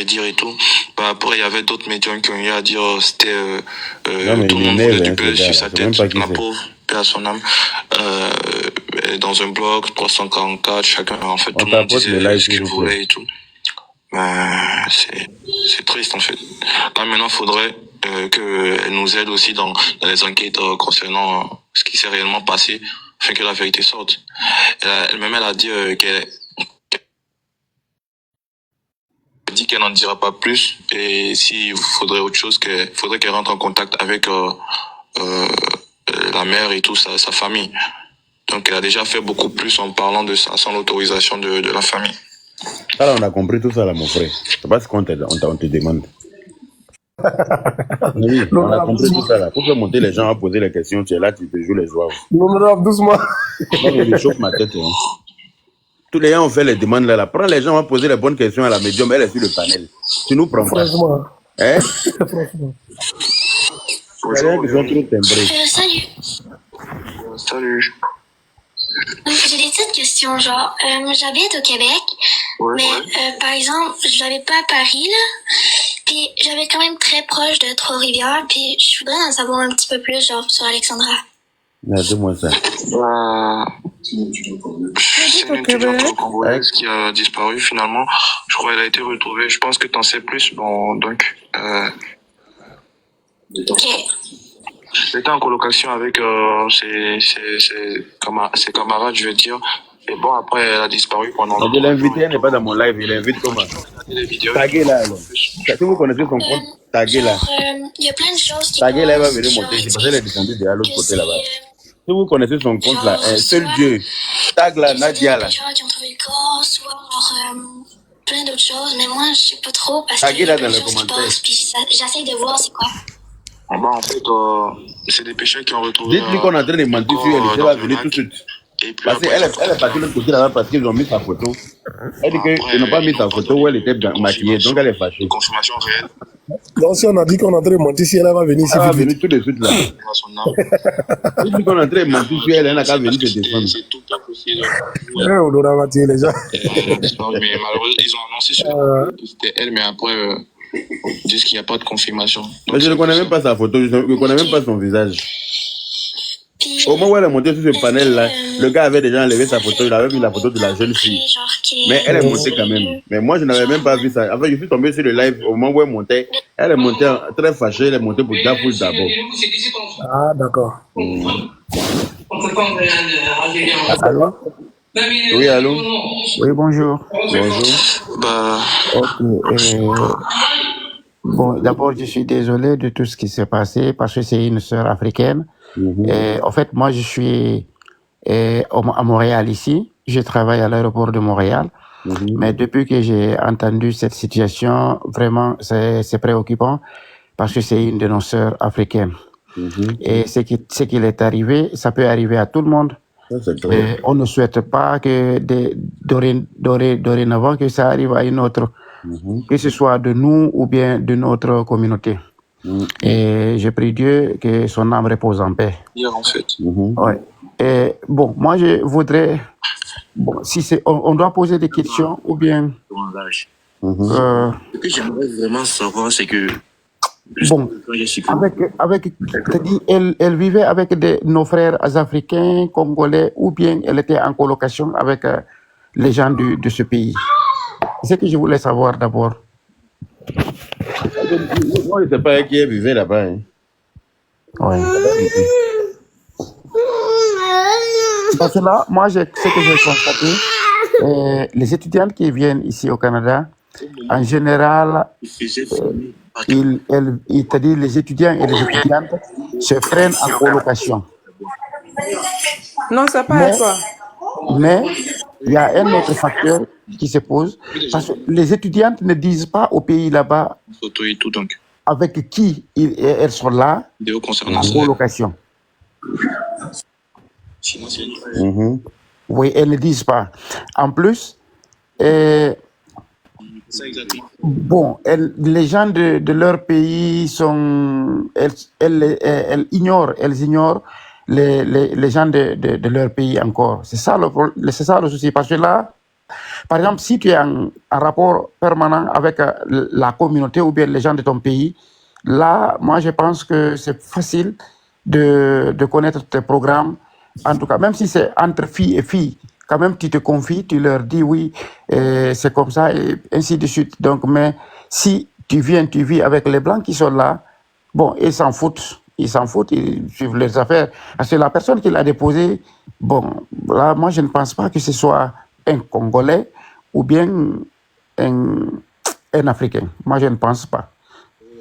prédire et tout. Bah, après, il y avait d'autres médiums qui ont eu à dire, c'était, Non, mais tout le il est monde voulait né, du hein, ce buzz sur gars-là. sa Je sais même tête. pas qui La c'est. pauvre, paix à son âme. Dans un blog, 344, chacun, en fait, On tout le monde t'apporte le disait live, ce s'il qu'il vous plaît. voulait et tout. C'est triste, en fait. Là, maintenant, il faudrait qu'elle nous aide aussi dans les enquêtes concernant ce qui s'est réellement passé, afin que la vérité sorte. Elle-même, elle a dit qu'elle dit qu'elle n'en dira pas plus, et s'il faudrait autre chose, faudrait qu'elle rentre en contact avec la mère et tout, sa famille. Donc, elle a déjà fait beaucoup plus en parlant de ça, sans l'autorisation de la famille. Alors, on a compris tout ça, là, mon frère. C'est pas ce qu'on te demande. Oui, on a compris tout ça, là. Pour faire monter les gens à poser les questions, tu es là, tu te joues les joies. L'honorable, doucement. Moi, je me chauffe ma tête. Hein. Tous les gens ont fait les demandes là. Prends les gens à poser les bonnes questions à la médium, elle est sur le panel. Tu nous prends pas. Franchement. Hein? Franchement. Il y a rien qui sont trop timbrés. Salut. Salut. J'ai des petites questions, genre, j'habite au Québec, mais par exemple, je n'habite pas à Paris, là, puis j'habite quand même très proche de Trois-Rivières, puis je voudrais en savoir un petit peu plus, genre, sur Alexandra. Dis-moi ça. C'est une étudiante congolaise qui a disparu finalement. Je crois qu'elle a été retrouvée. Je pense que tu en sais plus. Bon, donc... Ok. J'étais en colocation avec ses camarades, je vais dire. Et bon, après, elle a disparu pendant... On dit l'invité, elle n'est pas dans mon live. Il invite comment? Taguez là, alors. Si vous connaissez son compte, taguez là. Il y a plein de choses qui... Taguez là, elle va venir monter. C'est parce qu'elle est descendue de l'autre côté là-bas. Si vous connaissez son compte là, seul Dieu. Tag là, Nadia là. Des gens qui ont trouvé le corps, soit plein d'autres choses, mais moi, je sais pas trop parce Taguez que là y a dans plein les de choses qui commentaires. passent, puis j'essaie de voir c'est quoi. Ah bah, en fait, c'est des pécheurs qui ont retrouvé... Dites-lui qu'on est en train de mentir sur elle. Elle va venir tout de suite. Parce qu'elle est partie de l'autre côté là-bas parce qu'ils ont mis sa photo. Elle dit qu'ils n'ont pas mis sa photo où elle était maquillée, donc elle est fâchée. Confirmation réelle. Donc si on a dit qu'on est en train de mentir, si elle va venir ici, Elle va vite, venir tout de suite là. Dites-lui qu'on est en train de mentir sur elle, elle n'a qu'à venir se défendre. C'est tout à possible. honorable, tuer les gens. Mais malheureusement, ils ont annoncé sur que c'était elle, mais après, ils disent qu'il n'y a pas de confirmation. Donc, Mais je ne connais même pas sa photo, je ne connais même pas son visage. Puis, Au moment où elle est montée sur ce panel là, le gars avait déjà enlevé sa photo, il avait mis la photo de la jeune fille. Mais elle est montée quand même. Mais moi je n'avais même pas vu ça. Enfin, je suis tombé sur le live au moment où elle montait. Elle est montée très fâchée, elle est montée pour Dafoul d'abord. Ah, d'accord. Allô? Oui, allô? Oui, bonjour. Bonjour. bah, Ok. Bon, d'abord, je suis désolé de tout ce qui s'est passé parce que c'est une sœur africaine. En fait, moi, je suis à Montréal ici. Je travaille à l'aéroport de Montréal. Mais depuis que j'ai entendu cette situation, vraiment, c'est préoccupant parce que c'est une de nos sœurs africaines. Et ce qui est arrivé, ça peut arriver à tout le monde. On ne souhaite pas que dorénavant que ça arrive à une autre, que ce soit de nous ou bien de notre communauté. Et je prie Dieu que son âme repose en paix. hier en fait. Ouais. Et bon, moi je voudrais, bon, si c'est, on doit poser des questions ou bien. Ce que j'aimerais vraiment savoir, c'est que... Bon, c'est-à-dire, elle vivait avec nos frères africains, congolais, ou bien elle était en colocation avec les gens de ce pays. C'est ce que je voulais savoir d'abord. Moi, je ne sais pas qui vivait là-bas. Hein. Ouais. Parce que là, moi, ce que j'ai constaté, les étudiants qui viennent ici au Canada, en général, c'est-à-dire les étudiants et les étudiantes se prennent en colocation. Non, c'est pas à toi. Mais il y a un autre facteur qui se pose, parce que les étudiantes ne disent pas au pays là-bas Photo et tout, donc. avec qui elles sont là en colocation. Oui, elles ne disent pas. En plus, bon, les gens de leur pays sont, elles ignorent les gens de leur pays encore. C'est ça le souci, parce que là, Par exemple, si tu es en rapport permanent avec la communauté ou bien les gens de ton pays, là, moi, je pense que c'est facile de connaître tes programmes. En tout cas, même si c'est entre filles et filles, quand même, tu te confies, tu leur dis oui, c'est comme ça, et ainsi de suite. Donc, mais si tu vis avec les Blancs qui sont là, bon, ils s'en foutent, ils suivent leurs affaires. Parce que la personne qui l'a déposé, bon, là, moi, je ne pense pas que ce soit un Congolais ou bien un Africain. Moi, je ne pense pas.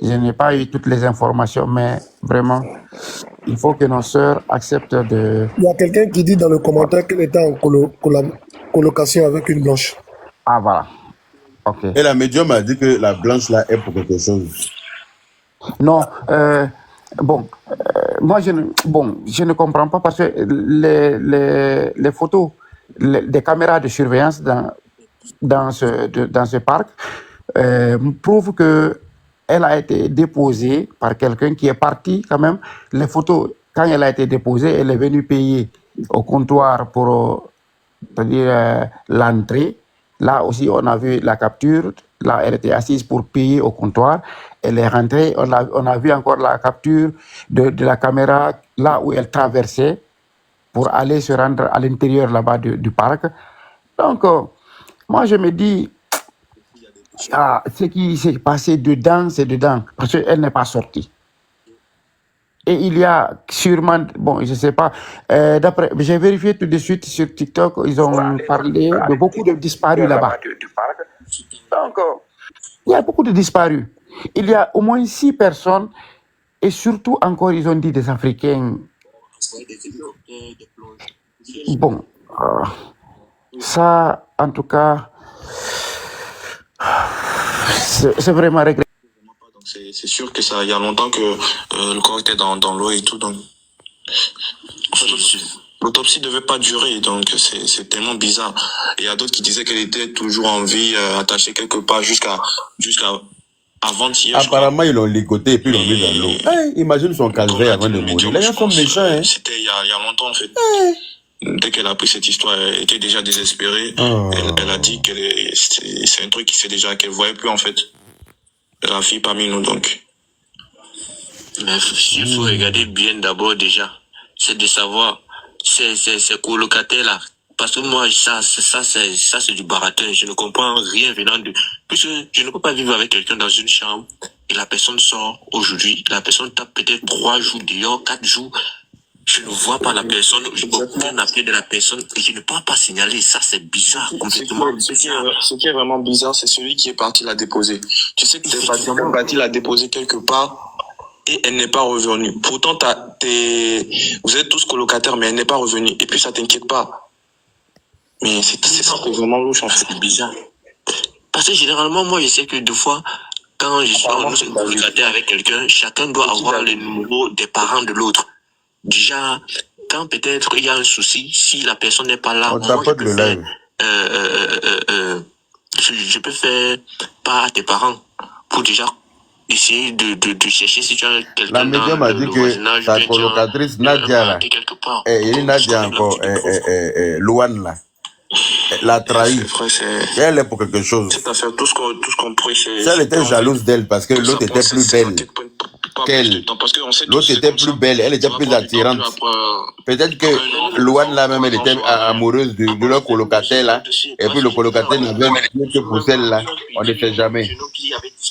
Je n'ai pas eu toutes les informations, mais vraiment, il faut que nos sœurs acceptent de... Il y a quelqu'un qui dit dans le commentaire qu'elle était en colocation avec une blanche. Ah, voilà. OK. Et la médium a dit que la blanche là est pour quelque chose. Non, moi, je ne comprends pas parce que les photos des caméras de surveillance dans ce parc prouvent que elle a été déposée par quelqu'un qui est parti quand même. Les photos, quand elle a été déposée, elle est venue payer au comptoir pour c'est-à-dire l'entrée. Là aussi, on a vu la capture. Là, elle était assise pour payer au comptoir. Elle est rentrée. On a vu encore la capture de la caméra là où elle traversait pour aller se rendre à l'intérieur là-bas du parc. Donc, moi, je me dis, ce qui s'est passé dedans, c'est dedans, parce qu'elle n'est pas sortie. Et il y a sûrement, bon, je ne sais pas, j'ai vérifié tout de suite sur TikTok, ils ont parlé de beaucoup de disparus là-bas. Donc, il y a beaucoup de disparus. Il y a au moins 6 personnes, et surtout encore, ils ont dit des Africains. Bon, ça, en tout cas, c'est vraiment regrettable. C'est sûr que ça, il y a longtemps que le corps était dans l'eau et tout, donc l'autopsie devait pas durer, donc c'est tellement bizarre. Il y a d'autres qui disaient qu'elle était toujours en vie, attachée quelque part jusqu'à avant-hier. Apparemment, ils l'ont ligoté et puis ils l'ont mis dans l'eau. Hey, imagine son calvaire avant de mourir. Les gens sont méchants, hein. C'était il y a longtemps, en fait. Dès qu'elle a appris cette histoire, elle était déjà désespérée. Elle a dit que c'est un truc qu'elle voyait plus, en fait. La fille parmi nous, donc. Mais il faut regarder bien d'abord déjà. C'est de savoir ces colocataires-là. Parce que moi, ça c'est du baratin. Je ne comprends rien venant de... Puisque je ne peux pas vivre avec quelqu'un dans une chambre et la personne sort aujourd'hui. La personne tape peut-être 3 jours dehors, 4 jours. Je ne vois pas la personne, je ne peux aucun appel de la personne et je ne peux pas signaler. Ça, c'est bizarre, complètement. Ce qui est vraiment bizarre, c'est celui qui est parti la déposer. Tu sais que t'es parti la déposer quelque part et elle n'est pas revenue. Pourtant, vous êtes tous colocataires, mais elle n'est pas revenue. Et puis, ça t'inquiète pas. Mais c'est ça qui est vraiment louche, en fait. C'est bizarre. Parce que généralement, moi, je sais que des fois, quand je suis colocataire avec quelqu'un, chacun doit avoir le numéro des parents de l'autre. Déjà, quand peut-être il y a un souci, si la personne n'est pas là, moi, je peux faire part à tes parents pour déjà essayer de chercher si tu as quelqu'un. La médium a dit que ta colocatrice Nadia là, il y a Nadia encore, Louane là, l'a trahi. Elle est pour quelque chose. Cette affaire, tout ce qu'on pourrait, elle était jalouse d'elle parce que l'autre était plus belle qu'elle. L'autre était plus belle, elle était plus attirante. Peut-être que Louane là même, elle était amoureuse de leur colocataire là, et puis le colocataire n'avait plus que pour celle là, on ne sait jamais.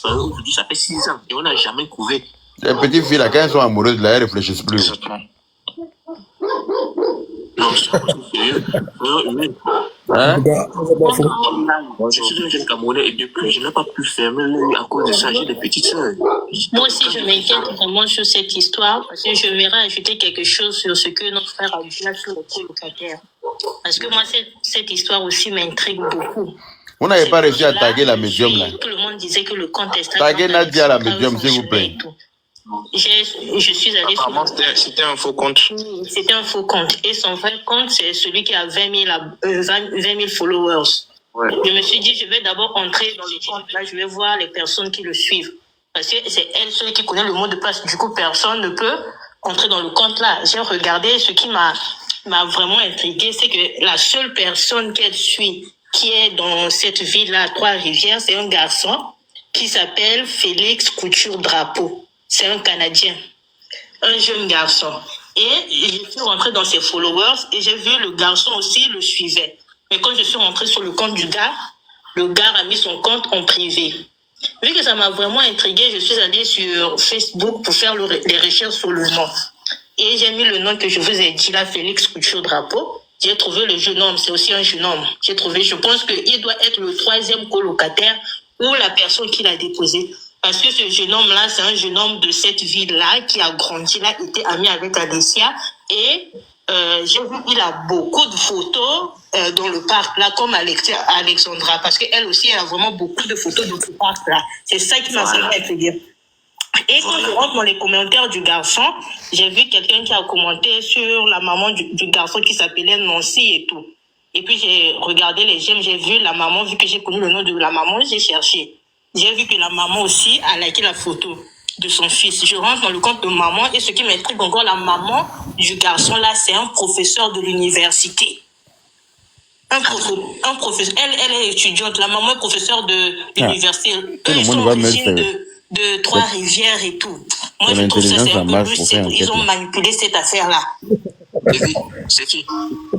Aujourd'hui, ça fait 6 ans et on n'a jamais trouvé. Les petites filles là, quand elles sont amoureuses là, elles réfléchissent plus. Exactement. Non, c'est sérieux. Hein? Je suis un jeune Camerounais et depuis, je n'ai pas pu fermer l'œil à cause de ça. J'ai des petites sœurs. Moi aussi, je m'inquiète vraiment sur cette histoire parce que je verrai ajouter quelque chose sur ce que notre frère a dit là sur le colocataire. Parce que moi, cette histoire aussi m'intrigue beaucoup. Vous n'avez pas réussi à taguer la médium là. Tout le monde disait que le compte est taguez Nadia la médium, s'il vous plaît. Je suis allée sur... C'était un faux compte. C'était un faux compte. Et son vrai compte, c'est celui qui a 20 000 followers. Ouais. Je me suis dit, je vais d'abord entrer dans le compte. Là, je vais voir les personnes qui le suivent. Parce que c'est elle seule qui connaît le mot de passe. Du coup, personne ne peut entrer dans le compte là. J'ai regardé, ce qui m'a vraiment intrigué, c'est que la seule personne qu'elle suit qui est dans cette ville-là, à Trois-Rivières, c'est un garçon qui s'appelle Félix Couture-Drapeau. C'est un Canadien, un jeune garçon. Et je suis rentrée dans ses followers et j'ai vu le garçon aussi le suivait. Mais quand je suis rentrée sur le compte du gars, le gars a mis son compte en privé. Vu que ça m'a vraiment intriguée, je suis allée sur Facebook pour faire les recherches sur le nom. Et j'ai mis le nom que je vous ai dit là, Félix Couture-Drapeau. J'ai trouvé le jeune homme, c'est aussi un jeune homme. J'ai trouvé, je pense qu'il doit être le 3e colocataire ou la personne qui l'a déposé. Parce que ce jeune homme-là, c'est un jeune homme de cette ville-là qui a grandi là, était ami avec Alessia. Et j'ai vu qu'il a beaucoup de photos dans le parc là, comme Alexandra. Parce qu'elle aussi, elle a vraiment beaucoup de photos dans ce parc-là. C'est ça qui m'a fait dire. Et quand je rentre dans les commentaires du garçon, j'ai vu quelqu'un qui a commenté sur la maman du garçon qui s'appelait Nancy et tout. Et puis j'ai regardé les j'aime, j'ai vu la maman, vu que j'ai connu le nom de la maman, j'ai cherché. J'ai vu que la maman aussi a liké la photo de son fils. Je rentre dans le compte de maman et ce qui m'intrigue encore, la maman du garçon là, c'est un professeur de l'université. Un professeur, elle est étudiante, la maman est professeure de l'université. Eux, ils sont origines de Trois-Rivières et tout. Moi, je trouve ça c'est un peu plus, ils ont manipulé cette affaire-là. C'est qui?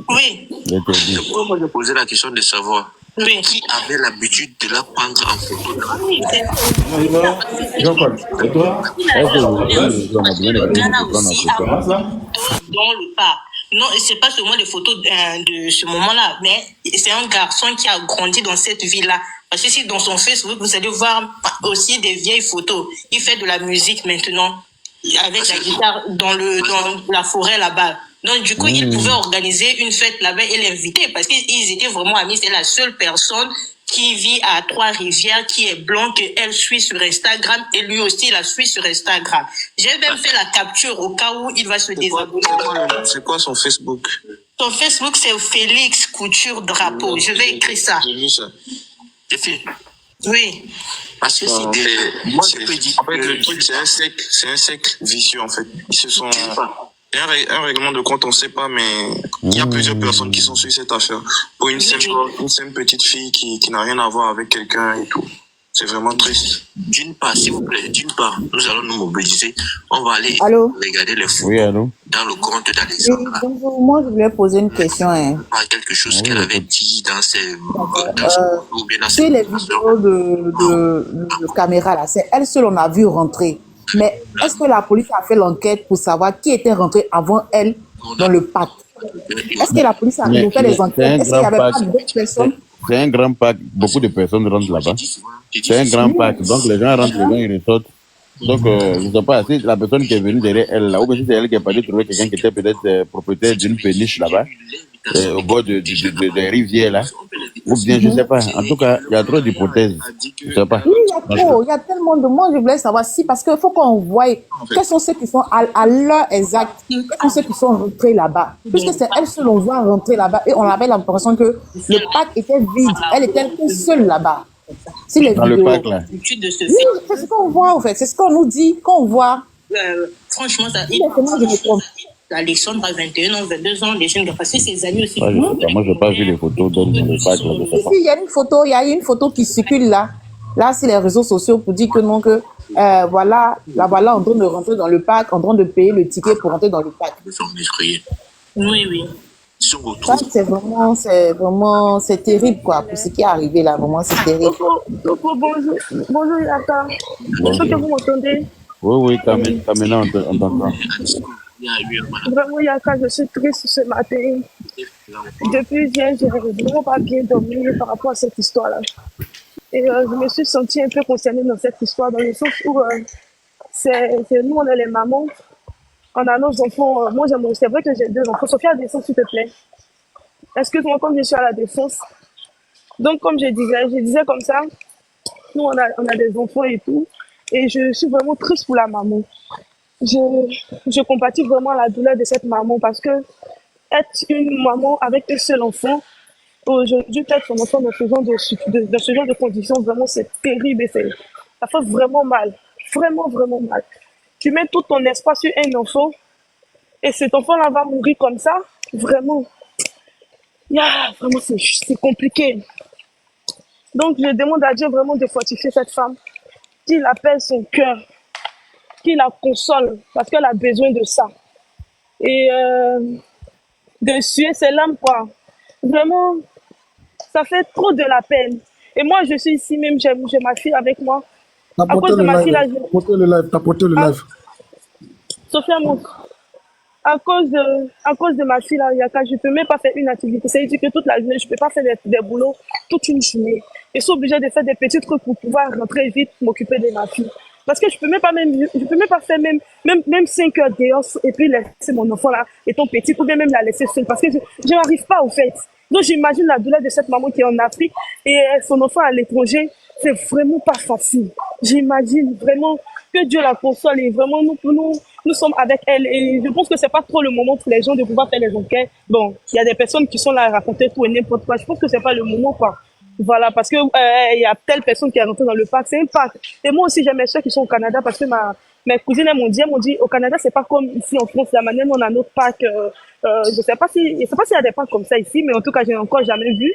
Oui. Moi, j'ai posé la question de savoir qui avait l'habitude de la prendre en photo. Oui, Jean-Paul, et toi? dans le parc. Non, c'est pas seulement les photos de ce moment-là, mais c'est un garçon qui a grandi dans cette ville-là. Parce que si dans son Facebook, vous allez voir aussi des vieilles photos. Il fait de la musique maintenant, avec la guitare dans la forêt là-bas. Donc, du coup, il pouvait organiser une fête là-bas et l'inviter parce qu'ils étaient vraiment amis. C'est la seule personne qui vit à Trois-Rivières, qui est blanc, qu'elle suit sur Instagram et lui aussi la suit sur Instagram. J'ai même fait la capture au cas où il va se désabonner. C'est quoi son Facebook? Son Facebook, c'est Félix Couture-Drapeau. Je vais écrire ça. J'ai vu ça. Oui. Parce que c'est moi, je peux dire. En fait, le truc, c'est un sec vicieux, en fait. Ils se sont. Un règlement de compte, on ne sait pas, mais il y a plusieurs personnes qui sont sur cette affaire. Pour une simple petite fille qui n'a rien à voir avec quelqu'un et tout. C'est vraiment triste. D'une part, s'il vous plaît, nous allons nous mobiliser. On va aller regarder les photos dans le compte d'Alexandra. Bonjour, moi je voulais poser une question. Quelque chose qu'elle avait dit dans ses ou bien dans sur les vidéos de caméra là, c'est elle seule on a vu rentrer. Mais est-ce que la police a fait l'enquête pour savoir qui était rentré avant elle dans le parc? Est-ce que la police a fait les enquêtes? Est-ce qu'il n'y avait pas d'autres personnes? C'est un grand parc, beaucoup de personnes rentrent là-bas. C'est un grand parc, donc les gens rentrent, les gens ils ressortent. Donc, je ne sais pas si la personne qui est venue derrière elle, là, ou bien si c'est elle qui a parlé trouver quelqu'un qui était peut-être propriétaire d'une péniche là-bas, au bord des rivières là, ou bien je ne sais pas. En tout cas, il y a trop d'hypothèses. Je ne sais pas. Oui, il y a tellement de monde. Je voulais savoir si, parce qu'il faut qu'on voie quels sont ceux qui sont à l'heure exacte, quels sont ceux qui sont rentrés là-bas. Puisque c'est elle seule, on voit rentrer là-bas et on avait l'impression que le parc était vide. Elle était seule là-bas. Si les dans vidéos. le parc là. Oui, c'est ce qu'on voit en fait, c'est ce qu'on nous dit, qu'on voit. Franchement, ça. Alexandre a 21 ans, 22 ans, les jeunes gars, parce que ses amis aussi. Ouais, moi, je n'ai pas vu les photos dans le parc là, je sais pas. Il y a une photo qui circule là sur les réseaux sociaux pour dire que non, que voilà en train de rentrer dans le parc, en train de payer le ticket pour rentrer dans le parc. Oui. Ça, c'est terrible quoi, pour ce qui est arrivé là, vraiment c'est terrible. Bonjour Yaka, est-ce que vous m'entendez? Oui, Kamena, on t'entend. Vraiment Yaka, je suis triste ce matin. Depuis hier, je n'ai vraiment pas bien dormi par rapport à cette histoire-là. Et je me suis sentie un peu concernée dans cette histoire, dans le sens où c'est nous, on est les mamans, on a nos enfants. Moi, c'est vrai que j'ai 2 enfants. Sophia, descends s'il te plaît. Excuse-moi, comme je suis à la défense. Donc, comme je disais comme ça, nous, on a des enfants et tout. Et je suis vraiment triste pour la maman. Je compatis vraiment la douleur de cette maman parce que être une maman avec un seul enfant, aujourd'hui, peut-être son enfant dans ce genre de conditions, vraiment, c'est terrible et ça fait vraiment mal. Vraiment, vraiment mal. Tu mets tout ton espoir sur un enfant et cet enfant-là va mourir comme ça, vraiment. Vraiment, c'est compliqué. Donc, je demande à Dieu vraiment de fortifier cette femme, qu'il appelle son cœur, qu'il la console, parce qu'elle a besoin de ça. Et de suer ses larmes, quoi. Vraiment, ça fait trop de la peine. Et moi, je suis ici même, j'ai ma fille avec moi. À cause de ma fille, là, T'as porté le live. Sophia montre. À cause de ma fille, là, Yaka, je ne peux même pas faire une activité. C'est-à-dire que toute la journée, je ne peux pas faire des boulots toute une journée. Je suis obligée de faire des petits trucs pour pouvoir rentrer vite, m'occuper de ma fille. Parce que je peux même pas faire même 5 heures dehors et puis laisser mon enfant là, étant petit, ou bien même la laisser seule. Parce que je n'arrive pas, au fait. Donc, j'imagine la douleur de cette maman qui est en Afrique et son enfant à l'étranger. C'est vraiment pas facile. J'imagine vraiment que Dieu la console et vraiment nous sommes avec elle. Et je pense que c'est pas trop le moment pour les gens de pouvoir faire les enquêtes. Bon, il y a des personnes qui sont là à raconter tout et n'importe quoi. Je pense que c'est pas le moment, quoi. Voilà, parce que il y a telle personne qui est rentrée dans le parc. C'est un parc. Et moi aussi, j'ai mes soeurs qui sont au Canada parce que mes cousines m'ont dit, au Canada, c'est pas comme ici en France. La manière dont on a notre parc, je sais pas s'il y a des parcs comme ça ici, mais en tout cas, j'ai encore jamais vu.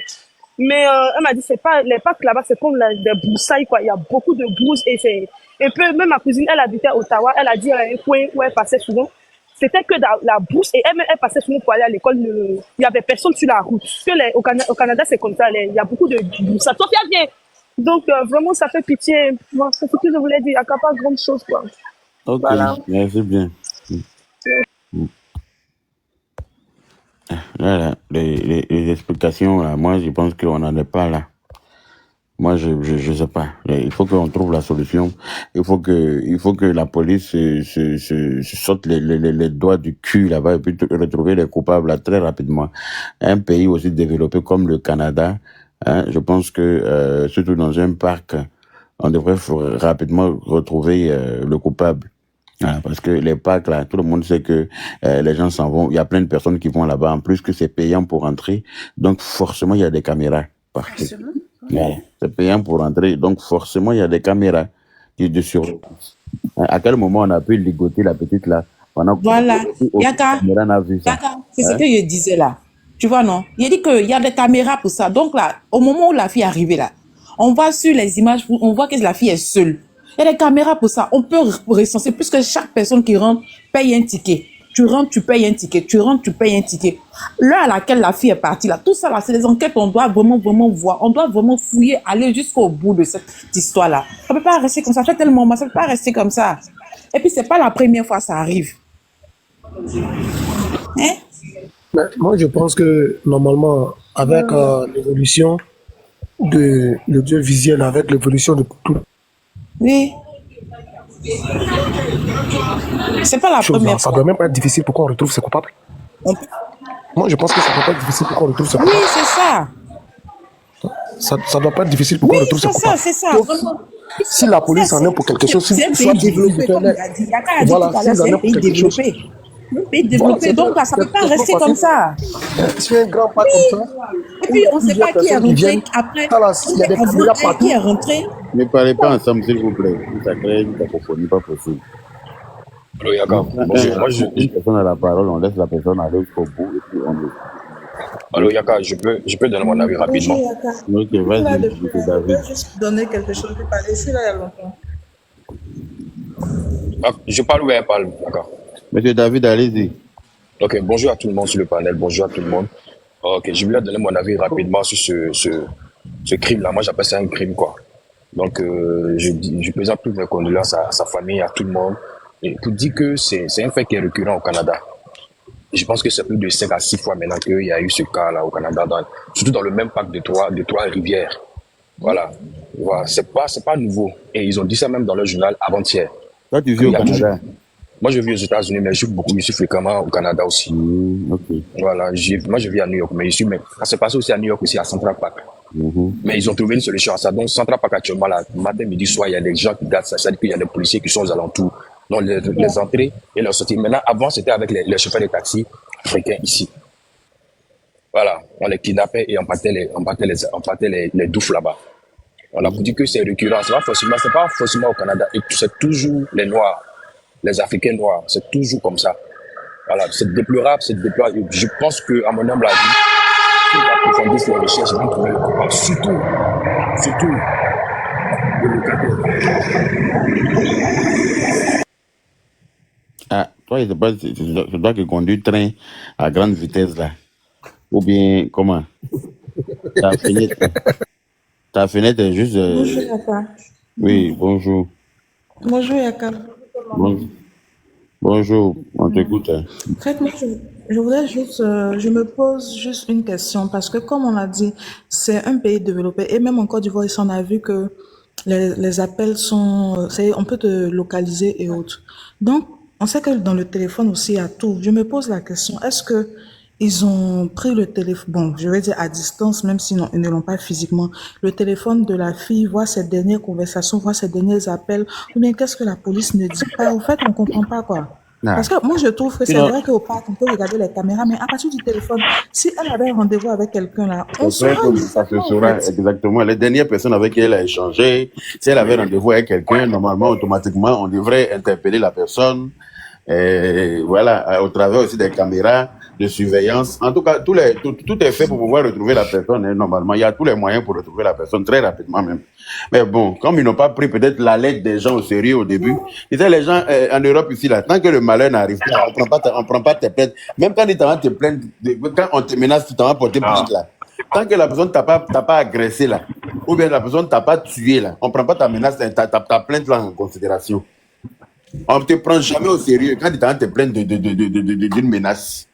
Mais elle m'a dit, c'est pas, les parcs là-bas, c'est comme des broussailles, quoi. Il y a beaucoup de brousses et c'est un peu, même ma cousine, elle habitait à Ottawa, elle a dit à un coin où elle passait souvent, c'était que la brousse et elle passait souvent pour aller à l'école. Il y avait personne sur la route. Parce que au Canada, c'est comme ça, il y a beaucoup de brousses. Sophia, viens! Donc, vraiment, ça fait pitié. Bon, c'est ce que je voulais dire. Il n'y a pas grande chose, quoi. Ok, Voilà. c'est bien. Là, les explications, là, moi, je pense qu'on n'en est pas là. Moi, je sais pas. Il faut qu'on trouve la solution. Il faut que la police se sorte les doigts du cul là-bas et puis retrouver les coupables là très rapidement. Un pays aussi développé comme le Canada, hein, je pense que surtout dans un parc, on devrait rapidement retrouver le coupable. Ah, parce que les parcs là, tout le monde sait que les gens s'en vont. Il y a plein de personnes qui vont là-bas. En plus que c'est payant pour entrer, donc forcément il y a des caméras partout. Voilà. C'est payant pour entrer, donc forcément il y a des caméras de surveillance. À quel moment on a pu ligoter la petite là? Voilà. Yaka, c'est ce que je disais là. Tu vois, non? Il a dit qu'il y a des caméras pour ça. Donc là, au moment où la fille est arrivée là, on voit sur les images, on voit que la fille est seule. Il y a des caméras pour ça. On peut recenser puisque chaque personne qui rentre paye un ticket. Tu rentres, tu payes un ticket. Tu rentres, tu payes un ticket. L'heure à laquelle la fille est partie là, tout ça là, c'est des enquêtes qu'on doit vraiment voir. On doit vraiment fouiller, aller jusqu'au bout de cette histoire là. Ça peut pas rester comme ça. Ça fait tellement mal, ça peut pas rester comme ça. Et puis c'est pas la première fois que ça arrive. Hein? Mais moi, je pense que normalement, avec l'évolution de l'audiovisuel, avec l'évolution de tout, oui. C'est pas la première ça fois. doit même pas être difficile pour qu'on retrouve ses coupables. Moi, je pense que ça doit pas être difficile pour qu'on retrouve ses Oui, coupables. c'est ça. Ça doit pas être difficile pour qu'on retrouve ses coupables. C'est ça. Donc, si la police en est pour quelque chose, C'est un pays développé, comme il a dit. Yaka a dit tout à l'heure, c'est un pays développé. Un pays développé, donc là, ça peut pas rester comme ça. C'est un grand pas comme ça. Et puis, on ne sait pas qui est rentré après. Il y a des caméras partout. Qui est rentré. Ne parlez pas ensemble, s'il vous plaît. Ça crée une cacophonie, pas possible. Allô, Yaka. Bonjour. Moi, Une personne a la parole, on laisse la personne aller jusqu'au bout et puis on le... Allô, Yaka, je peux donner mon avis rapidement. Ok, vas-y, David. Juste donner quelque chose pour parler ici, là, il y a longtemps. Ah, je parle ou bien elle parle, d'accord. Monsieur David, allez-y. Ok, bonjour à tout le monde sur le panel, bonjour à tout le monde. Ok, je voulais donner mon avis rapidement sur ce crime-là. Moi, j'appelle ça un crime, quoi. Donc, je présente toutes mes condoléances à sa famille, à tout le monde. Et pour dire que c'est un fait qui est récurrent au Canada. Je pense que c'est plus de 5 à 6 fois maintenant qu'il y a eu ce cas-là au Canada, surtout dans le même parc de Trois-Rivières. Voilà. C'est pas nouveau. Et ils ont dit ça même dans leur journal avant-hier. Toi, tu vis au Canada? Moi, je vis aux États-Unis, mais je suis fréquemment au Canada aussi. Okay. Voilà. Moi, je vis à New York, mais ça s'est passé aussi à New York, aussi à Central Park. Mais ils ont trouvé une solution à ça. Donc, Central Park, actuellement, là, matin, midi, soir, il y a des gens qui gardent ça. C'est-à-dire qu'il y a des policiers qui sont aux alentours. Donc, les entrées et les sorties. Maintenant, avant, c'était avec les chauffeurs de taxi africains ici. Voilà. On les kidnappait et on partait les douffes là-bas. On a dit que c'est récurrent. C'est pas forcément au Canada. Et c'est toujours les Noirs, les Africains noirs. C'est toujours comme ça. Voilà. C'est déplorable, Je pense que, à mon humble avis, approfondissent les recherches, ils vont trouver le coupable. Surtout le locataire. Ah, toi, je sais pas, c'est toi qui conduis le train à grande vitesse là. Ou bien, comment? Ta fenêtre est juste. Bonjour, Yaka. Oui, bonjour. Bonjour, Yaka. Bonjour, on t'écoute. En fait, moi, je voulais juste, je me pose juste une question parce que comme on a dit, c'est un pays développé et même en Côte d'Ivoire, ici, on a vu que les appels sont, on peut te localiser et autres. Donc, on sait que dans le téléphone aussi, il y a tout. Je me pose la question, est-ce que ils ont pris le téléphone, bon, je vais dire à distance, même s'ils ils ne l'ont pas physiquement, le téléphone de la fille, voir ses dernières conversations, voir ses derniers appels, ou bien qu'est-ce que la police ne dit pas? En fait, on comprend pas, quoi. Parce que moi, je trouve que c'est vrai qu'au parc, on peut regarder les caméras, mais à partir du téléphone, si elle avait un rendez-vous avec quelqu'un là, on saura ça se saura exactement. Les dernières personnes avec qui elle a échangé, si elle avait rendez-vous avec quelqu'un, normalement, automatiquement, on devrait interpeller la personne. Et voilà, au travers aussi des caméras de surveillance. En tout cas, tout est fait pour pouvoir retrouver la personne. Normalement, il y a tous les moyens pour retrouver la personne très rapidement même. Mais bon, comme ils n'ont pas pris peut-être la lettre des gens au sérieux au début, tu sais, les gens en Europe ici, là, tant que le malheur n'arrive pas, on prend pas tes plaintes. Même quand ils t'en te plaindre, quand on te menace, tu t'en vas porter plainte là. Tant que la personne t'a pas agressé là, ou bien la personne t'a pas tué là, on prend pas ta menace, ta plainte là en considération. On ne te prend jamais au sérieux quand tu te plaindre d'une menace.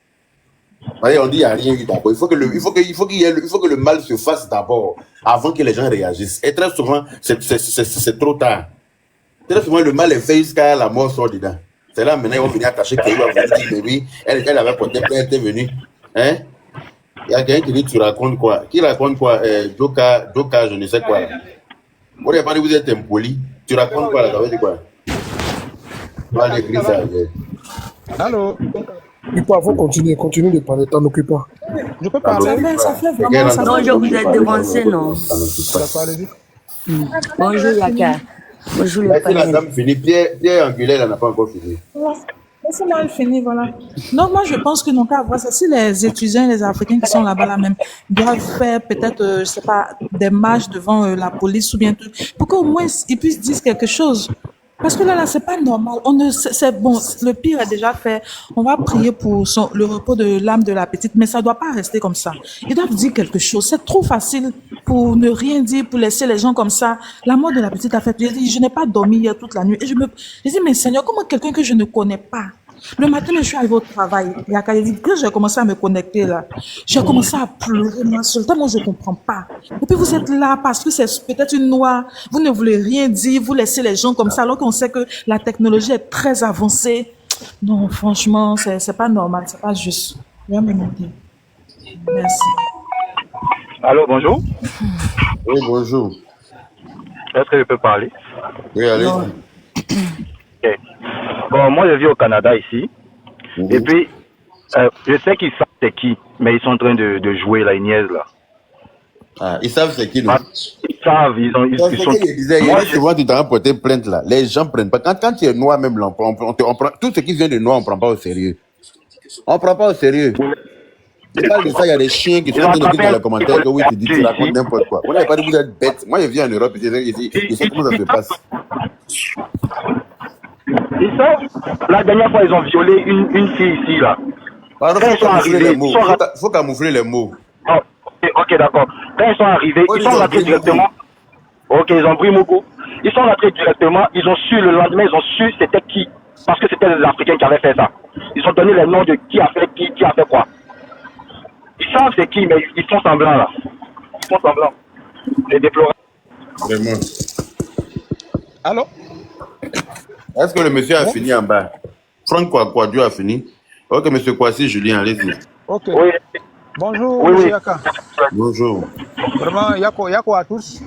Voyez, on dit qu'il n'y a rien eu d'abord. Il faut que le mal se fasse d'abord, avant que les gens réagissent. Et très souvent, c'est trop tard. Très souvent, le mal est fait jusqu'à la mort sort dedans. C'est là maintenant ils vont venir attacher Kéhou, va venir dire, mais oui, elle avait porté plainte, elle était venue. Hein? Il y a quelqu'un qui dit, tu racontes quoi? Qui raconte quoi? Joka, je ne sais quoi. Vous n'avez pas dit, vous êtes impoli. Tu racontes quoi là? Ça veut dire quoi? Allô? Il faut continuer de parler, t'en occupe pas. Je peux parler. Ça fait vraiment ça. Non, je vous ai devancé, non. Bonjour, Yaka. Bonjour, le la dame finit. Pierre Angulaire, elle n'a pas encore fini. Laissez-moi finir, voilà. Donc, moi, je pense qu'ils n'ont qu'à voir ça. Si les étudiants, les Africains qui sont là-bas, là même, doivent faire peut-être, je sais pas, des marches devant la police ou bien tout, pour qu'au moins ils puissent dire quelque chose. Parce que là, c'est pas normal. C'est bon, le pire est déjà fait. On va prier pour le repos de l'âme de la petite, mais ça doit pas rester comme ça. Ils doivent dire quelque chose. C'est trop facile pour ne rien dire, pour laisser les gens comme ça. La mort de la petite a fait. Je n'ai pas dormi hier toute la nuit. Et je dis, mais Seigneur, comment quelqu'un que je ne connais pas? Le matin, je suis arrivée au travail. Il y a dit que j'ai commencé à me connecter là. J'ai commencé à pleurer, moi seule. Tellement je ne comprends pas. Et puis vous êtes là parce que c'est peut-être une loi. Vous ne voulez rien dire. Vous laissez les gens comme ça alors qu'on sait que la technologie est très avancée. Non, franchement, c'est pas normal. C'est pas juste. Viens me monter. Merci. Allô, bonjour. Oui, bonjour. Est-ce que je peux parler? Oui, allez. Okay. Bon, moi je vis au Canada ici. Et puis, je sais qu'ils savent c'est qui, mais ils sont en train de jouer la niaise là. Ah, ils savent c'est qui, non? Ils savent, ils sont... Moi, souvent, tu t'as porté plainte là. Les gens prennent pas. Quand tu es noir, même là, on prend, tout ce qui vient de noir, on prend pas au sérieux. On prend pas au sérieux. Tu parles de ça, il y a des chiens qui sont en train de dire dans les commentaires que oui, tu racontes n'importe quoi. On n'avait pas dit que vous êtes bête. Moi, je vis en Europe, je sais comment ça se passe. Ils savent, la dernière fois, ils ont violé une fille ici, là. Il faut camoufler les mots. Oh, ok, d'accord. Quand ils sont arrivés, ils sont rentrés directement. Ok, ils ont pris Mogo. Ils sont rentrés directement, ils ont su, le lendemain, ils ont su c'était qui. Parce que c'était les Africains qui avaient fait ça. Ils ont donné les noms de qui a fait quoi. Ils savent c'est qui, mais ils font semblant, là. Ils font semblant. C'est déplorable. Vraiment. Allô? Est-ce que le monsieur a fini en bas? Franck Kouadio a fini? Ok, monsieur Kwasi, Julien, allez-y. Ok. Oui. Bonjour, oui, monsieur Yaka. Bonjour. Vraiment, Yako à tous.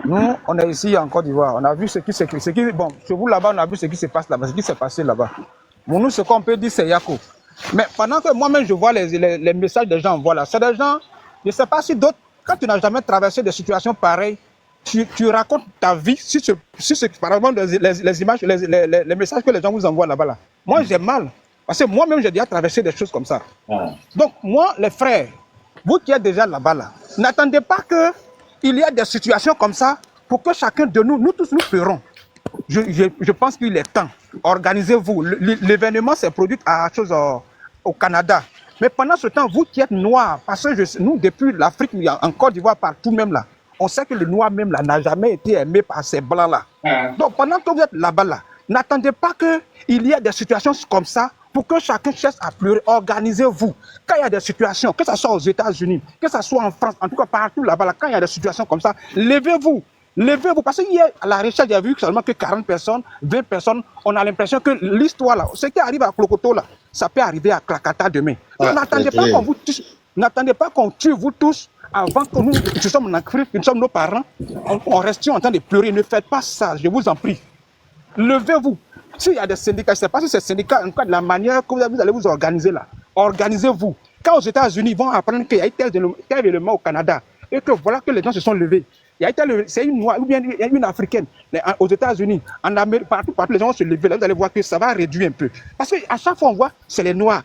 Nous, on est ici en Côte d'Ivoire. On a vu ce qui bon, chez vous là-bas, on a vu ce qui se passe là-bas, ce qui s'est passé là-bas. Pour nous, ce qu'on peut dire, c'est Yako. Mais pendant que moi-même, je vois les messages des gens, voilà, c'est des gens, je ne sais pas si d'autres, quand tu n'as jamais traversé des situations pareilles, tu racontes ta vie, par exemple, les images, les messages que les gens vous envoient là-bas. Là. Moi, j'ai mal. Parce que moi-même, j'ai déjà traversé des choses comme ça. Ah. Donc, moi, les frères, vous qui êtes déjà là-bas, là, n'attendez pas qu'il y ait des situations comme ça pour que chacun de nous tous, nous ferons. Je pense qu'il est temps. Organisez-vous. L'événement s'est produit au Canada. Mais pendant ce temps, vous qui êtes noirs, parce que nous, depuis l'Afrique, en Côte d'Ivoire, partout même là, on sait que le noir même là n'a jamais été aimé par ces blancs-là. Donc pendant que vous êtes là-bas, là, n'attendez pas qu'il y ait des situations comme ça pour que chacun cherche à pleurer. Organisez-vous. Quand il y a des situations, que ce soit aux États-Unis, que ce soit en France, en tout cas partout là-bas, là, quand il y a des situations comme ça, levez-vous. Levez-vous, parce qu'hier, à la recherche, j'ai vu seulement que 40 personnes, 20 personnes, on a l'impression que l'histoire là, ce qui arrive à Klokoto là, ça peut arriver à Krakata demain. Donc n'attendez pas qu'on vous tue, n'attendez pas qu'on tue vous tous avant que nous sommes en Afrique, que nous sommes nos parents, on reste en train de pleurer. Ne faites pas ça, je vous en prie. Levez-vous. S'il y a des syndicats, je ne sais pas si ces syndicats, en cas de la manière que vous allez vous organiser là, organisez-vous. Quand aux États-Unis, ils vont apprendre qu'il y a eu tel événement au Canada, et que voilà que les gens se sont levés. C'est une noire ou bien une africaine aux États-Unis, en Amérique, partout, les gens vont se lever. Là, vous allez voir que ça va réduire un peu. Parce qu'à chaque fois, on voit, c'est les noirs.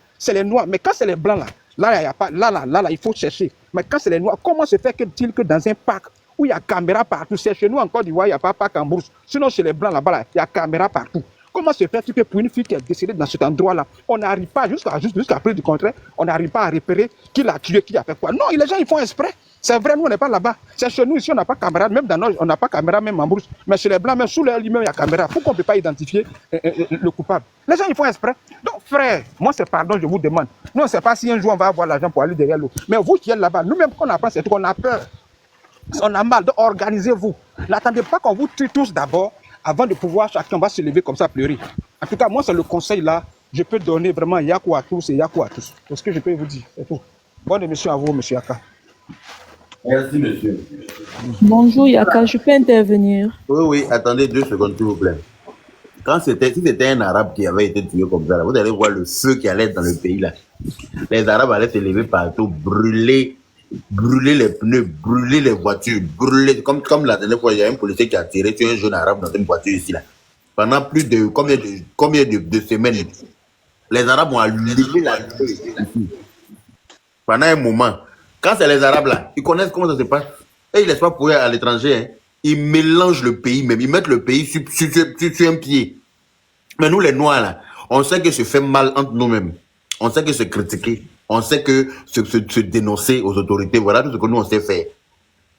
Mais quand c'est les blancs, là, y a pas, là, il faut chercher. Mais quand c'est les noirs, comment se fait-il que dans un parc où il y a caméra partout, c'est chez nous en Côte d'Ivoire, il n'y a pas parc en bourse. Sinon, chez les blancs, là-bas, il y a caméra partout. Comment se fait-il que pour une fille qui est décédée dans cet endroit-là, on n'arrive pas, jusqu'à preuve du contraire, on n'arrive pas à repérer qui l'a tué, qui a fait quoi? Non, les gens, ils font exprès. C'est vrai, nous, on n'est pas là-bas. C'est chez nous, ici, on n'a pas caméra. Même dans nous, on n'a pas caméra, même en bourse. Mais chez les blancs, même sous leur lit, même, il y a caméra. Pourquoi on ne peut pas identifier le coupable? Les gens, ils font exprès. Donc, frère, moi, c'est pardon, je vous demande. Nous, on ne sait pas si un jour, on va avoir l'argent pour aller derrière l'eau. Mais vous qui êtes là-bas, nous-mêmes, quand on apprend, c'est qu'on a peur. On a mal. Donc, organisez-vous. N'attendez pas qu'on vous tue tous d'abord, avant de pouvoir, chacun va se lever comme ça, pleurer. En tout cas, moi, c'est le conseil là. Je peux donner vraiment Yakou à tous et Yakou à tous. C'est ce que je peux vous dire. C'est tout. Bonne émission à vous, monsieur Yaka. Merci, monsieur. Bonjour Yaka, je peux intervenir? Oui, attendez 2 secondes, s'il vous plaît. Si c'était un arabe qui avait été tué comme ça, là, vous allez voir le feu qui allait être dans le pays là. Les arabes allaient se lever partout, brûler les pneus, brûler les voitures, brûler, comme la dernière fois, il y a un policier qui a tiré sur un jeune arabe dans une voiture ici là. Pendant plus de combien de semaines, les arabes ont allumé la lumière ici. Pendant un moment. Quand c'est les arabes là, ils connaissent comment ça se passe. Et ils ne laissent pas pourrir à l'étranger. Hein. Ils mélangent le pays même. Ils mettent le pays sur un pied. Mais nous les noirs là, on sait que se fait mal entre nous-mêmes. On sait que se critiquer. On sait que se dénoncer aux autorités. Voilà tout ce que nous on sait faire.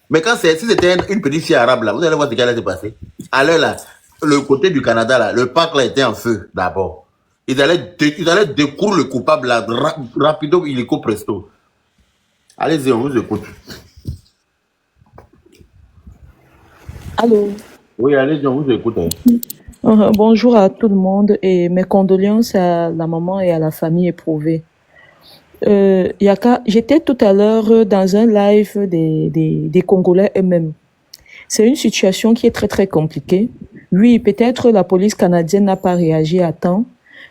Mais si c'était une petite fille arabe là, vous allez voir ce qui allait se passer. Alors là, le côté du Canada là, le parc là était en feu d'abord. Ils allaient découvrir le coupable là, rapido, illico presto. Allez-y, on vous écoute. Allô? Oui, allez-y, on vous écoute. Bonjour à tout le monde et mes condoléances à la maman et à la famille éprouvée. Yaka, j'étais tout à l'heure dans un live des Congolais eux-mêmes. C'est une situation qui est très très compliquée. Oui, peut-être la police canadienne n'a pas réagi à temps,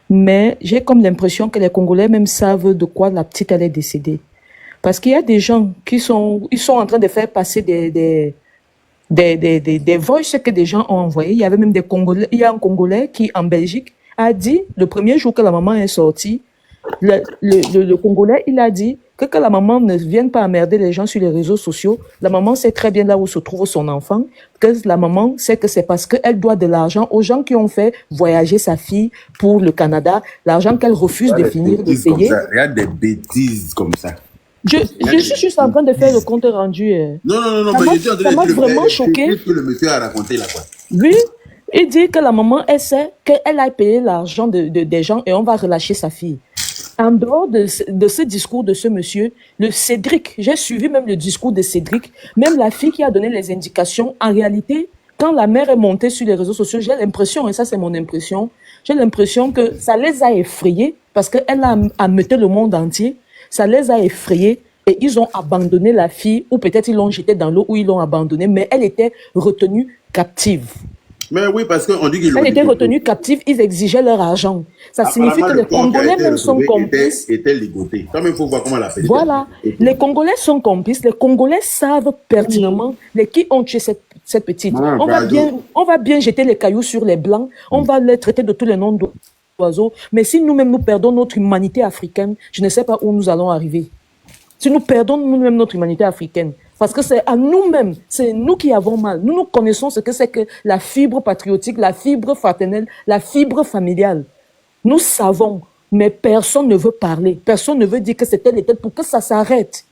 mais j'ai comme l'impression que les Congolais même savent de quoi la petite elle est décédée. Parce qu'il y a des gens ils sont en train de faire passer des voices que des gens ont envoyées. Il y avait même il y a un Congolais qui, en Belgique, a dit, le premier jour que la maman est sortie, le Congolais, il a dit que la maman ne vienne pas emmerder les gens sur les réseaux sociaux. La maman sait très bien là où se trouve son enfant, que la maman sait que c'est parce qu'elle doit de l'argent aux gens qui ont fait voyager sa fille pour le Canada, l'argent qu'elle refuse de finir de payer. Il y a des bêtises comme ça. Je suis juste en train de faire le compte rendu. Non, mais je suis en train de vraiment choqué. Ce que le monsieur a raconté là, quoi. Oui, il dit que la maman, elle sait qu'elle a payé l'argent des gens et on va relâcher sa fille. En dehors de ce discours de ce monsieur, le Cédric, j'ai suivi même le discours de Cédric, même la fille qui a donné les indications, en réalité, quand la mère est montée sur les réseaux sociaux, j'ai l'impression, et ça c'est mon impression, j'ai l'impression que ça les a effrayés parce qu'elle a ameuté le monde entier. Ça les a effrayés et ils ont abandonné la fille, ou peut-être ils l'ont jetée dans l'eau, ou ils l'ont abandonnée, mais elle était retenue captive. Mais oui, parce qu'on dit qu'ils Elle était retenue captive, ils exigeaient leur argent. Ça signifie que les Congolais même sont complices. Était ligoté. Quand même, il faut voir comment la fait. Voilà, les Congolais sont complices, les Congolais savent pertinemment qui ont tué cette petite. Non, on va bien jeter les cailloux sur les Blancs, on va les traiter de tous les noms d'oiseaux, mais si nous-mêmes nous perdons notre humanité africaine, je ne sais pas où nous allons arriver. Si nous perdons nous-mêmes notre humanité africaine, parce que c'est à nous-mêmes, c'est nous qui avons mal. Nous connaissons ce que c'est que la fibre patriotique, la fibre fraternelle, la fibre familiale. Nous savons, mais personne ne veut parler. Personne ne veut dire que c'est tel et tel pour que ça s'arrête.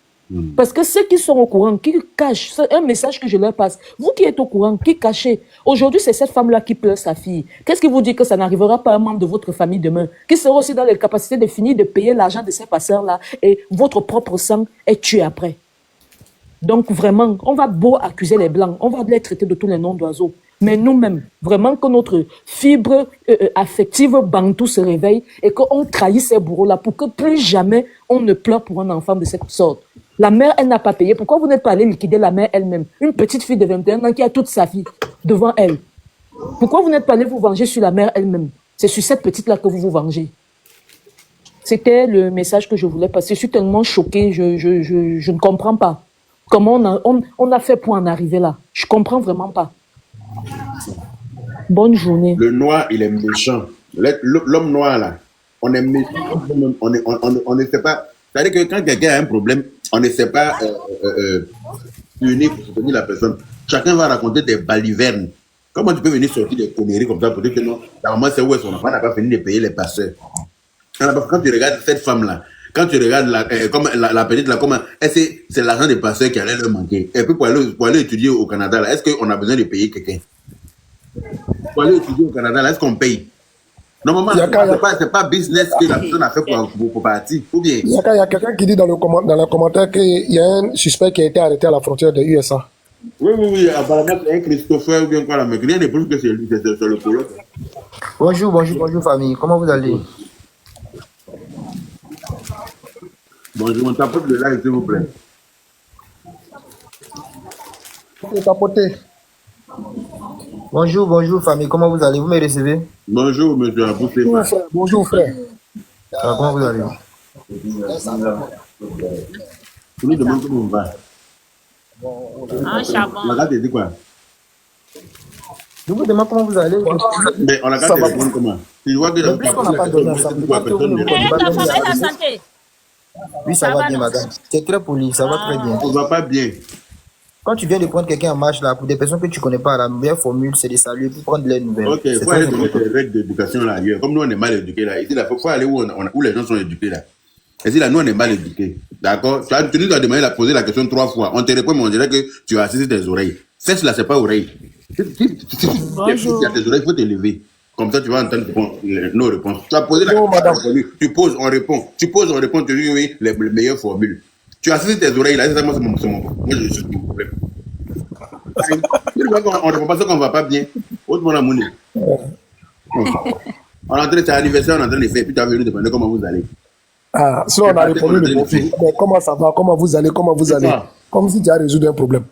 Parce que ceux qui sont au courant, qui cachent, c'est un message que je leur passe. Vous qui êtes au courant, qui cachez. Aujourd'hui, c'est cette femme-là qui pleure sa fille. Qu'est-ce qui vous dit que ça n'arrivera pas à un membre de votre famille demain, qui sera aussi dans les capacités de finir de payer l'argent de ces passeurs-là et votre propre sang est tué après. Donc vraiment, on va beau accuser les Blancs, on va les traiter de tous les noms d'oiseaux. Mais nous-mêmes, vraiment que notre fibre affective bantou se réveille et qu'on trahit ces bourreaux-là pour que plus jamais on ne pleure pour un enfant de cette sorte. La mère, elle n'a pas payé. Pourquoi vous n'êtes pas allé liquider la mère elle-même? Une petite fille de 21 ans qui a toute sa vie devant elle. Pourquoi vous n'êtes pas allé vous venger sur la mère elle-même? C'est sur cette petite-là que vous vous vengez. C'était le message que je voulais passer. Je suis tellement choquée, je ne comprends pas. Comment on a fait pour en arriver là? Je ne comprends vraiment pas. Bonne journée. Le noir, il est méchant. L'homme noir, là, on est méchant. On ne sait pas. C'est-à-dire que quand quelqu'un a un problème, on ne sait pas unir pour soutenir la personne. Chacun va raconter des balivernes. Comment tu peux venir sortir des conneries comme ça pour dire que non, la maman, c'est où est son enfant, n'a pas fini de payer les passeurs. Quand tu regardes cette femme-là, quand tu regardes la petite, là, comment, c'est l'argent des passeurs qui allait leur manquer. Et puis pour aller étudier au Canada, là, est-ce qu'on a besoin de payer quelqu'un? Pour aller étudier au Canada, là, est-ce qu'on paye? Normalement, c'est pas business que la personne a fait pour partir. Ou bien. Il y a quelqu'un qui dit dans le commentaire qu'il y a un suspect qui a été arrêté à la frontière des USA. Oui, apparemment, c'est un Christopher ou bien quoi là, mais rien ne prouve que c'est lui, c'est le coloc. Bonjour famille, comment vous allez? Bonjour, on tapote le live, s'il vous plaît. Tapoter. Bonjour famille, comment vous allez? Vous me recevez? Bonjour monsieur Abouté. Bonjour frère. Comment vous allez? Tu nous demandes comment on va. La carte dit quoi? Je vous demande comment vous allez. Mais on a carte téléphone comment? Tu vois que la personne la santé. Oui, ça va bien, madame. C'est très poli, ça va très bien. On va pas bien. Quand tu viens de prendre quelqu'un en marche, là, pour des personnes que tu connais pas, la meilleure formule, c'est de saluer pour prendre les nouvelles. Ok, il faut aller donner des règles d'éducation là ailleurs. Comme nous, on est mal éduqués là. Ici, il faut aller où les gens sont éduqués là. Ici, là, nous, on est mal éduqués. D'accord? Tu nous as demandé de poser la question 3 fois. On te répond, mais on dirait que tu as assis tes oreilles. Cesse là, c'est pas oreille. Si tu as tes oreilles, il faut te lever. Comme ça, tu vas entendre nos réponses. Tu as posé la question, tu poses, on répond. Tu poses, on répond, tu dis oui, les meilleures formules. Tu as assis tes oreilles là, c'est ça, moi, je suis mon problème. On ne répond pas ça qu'on ne va pas bien. Autre mon amour. On est en train de faire anniversaire, on est en train de faire, puis tu as venu demander comment vous allez. Ah, sinon on a répondu le profil. Mais comment ça va? Comment vous allez? Comme si tu as résolu un problème.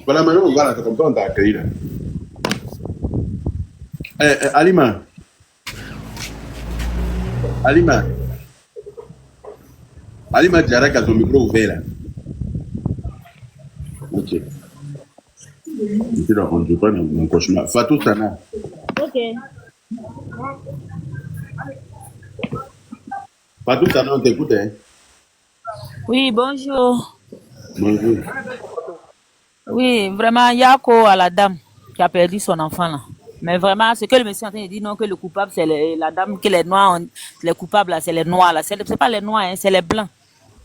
Voilà, maintenant on va là, c'est comme ça on t'a accueilli là. Alima, Diarra qui a son micro ouvert là. Ok. On ne peut pas mon cauchemar. Fatou Sana. Ok. Fatou Sana, on t'écoute, hein? Oui, bonjour. Bonjour. Oui, vraiment, il y a quoi à la dame qui a perdu son enfant là. Mais vraiment, ce que le monsieur est en train de dire, non, que le coupable, c'est la dame, que les noirs, les coupables là, c'est les noirs là. C'est pas les noirs, hein, c'est les blancs.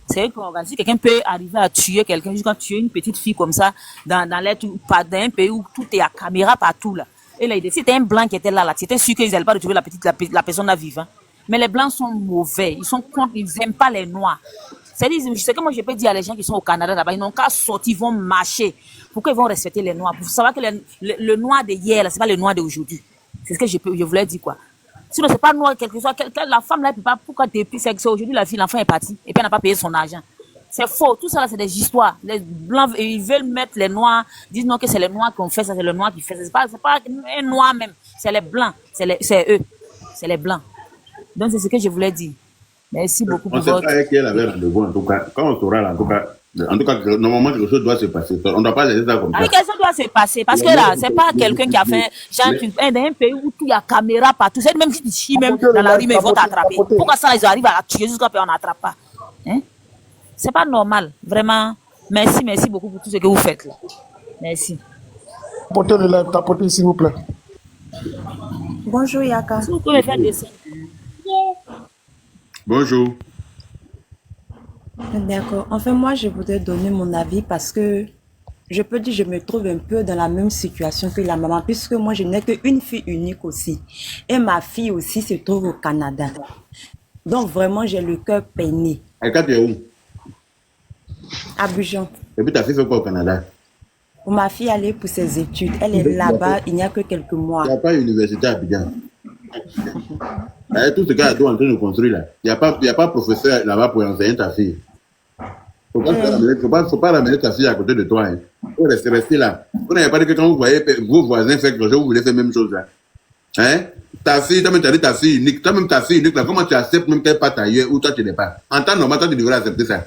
C'est eux qui organisent. Si quelqu'un peut arriver à tuer quelqu'un, jusqu'à tuer une petite fille comme ça, dans un pays où tout est à caméra partout là. Et là, c'était un blanc qui était là, c'était sûr qu'ils n'allaient pas retrouver la personne là vivante. Mais les blancs sont mauvais, ils sont contre, ils n'aiment pas les noirs. C'est-à-dire, je sais que moi je peux dire à les gens qui sont au Canada là-bas, ils n'ont qu'à sortir, ils vont marcher. Pourquoi ils vont respecter les noirs? Pour savoir que le noir de hier, c'est pas le noir d'aujourd'hui. C'est ce que je voulais dire quoi. Sinon, c'est pas noir, quelque chose. La femme là, elle peut pas, pourquoi depuis, c'est aujourd'hui la fille, l'enfant est parti, et puis elle n'a pas payé son argent. C'est faux. Tout ça là, c'est des histoires. Les blancs, ils veulent mettre les noirs, disent non que c'est les noirs qui ont fait ça, c'est le noir qui fait ça. C'est pas un noir même. C'est les blancs. C'est eux. C'est les blancs. Donc, c'est ce que je voulais dire. Merci beaucoup On pour ne sait votre... pas avec qui elle avait rendez-vous, en tout cas. Quand on saura, là, en tout cas, normalement, quelque chose doit se passer. On ne doit pas laisser ça comme ça. Ah, quelque chose doit se passer. Parce que là, c'est pas quelqu'un qui a fait... Genre, tu es dans un pays où il y a caméra partout. C'est même si tu chies même dans la rue, mais ils vont t'attraper. Pourquoi ça, ils arrivent à la tuer jusqu'à ce qu'on n'attrape pas? Hein? C'est pas normal. Vraiment. Merci beaucoup pour tout ce que vous faites. Là. Merci. Tapotez le live, tapotez s'il vous plaît. Bonjour Yaka. Si vous pouvez faire des... Bonjour. D'accord. Enfin, moi, je voudrais donner mon avis parce que je peux dire que je me trouve un peu dans la même situation que la maman, puisque moi, je n'ai qu'une fille unique aussi. Et ma fille aussi se trouve au Canada. Donc, vraiment, j'ai le cœur peiné. Et quand tu es où? À Abidjan. Et puis ta fille fait quoi au Canada? Ma fille allait pour ses études. Elle est là-bas, il n'y a que quelques mois. Il n'y a pas d'université à Abidjan. Tout ce qu'elle est en train de construire là, il n'y a pas professeur là-bas pour enseigner ta fille. Il ne faut pas ramener ta fille à côté de toi. Il faut rester là. Vous n'avez pas dit que quand vous voyez vos voisins faire quelque chose, vous voulez faire la même chose là. Hein? Ta fille, toi-même, tu as dit ta fille unique. Toi-même, ta fille unique là, comment tu acceptes même qu'elle parte ailleurs ou toi tu n'es pas? En temps normal, toi tu devrais accepter ça.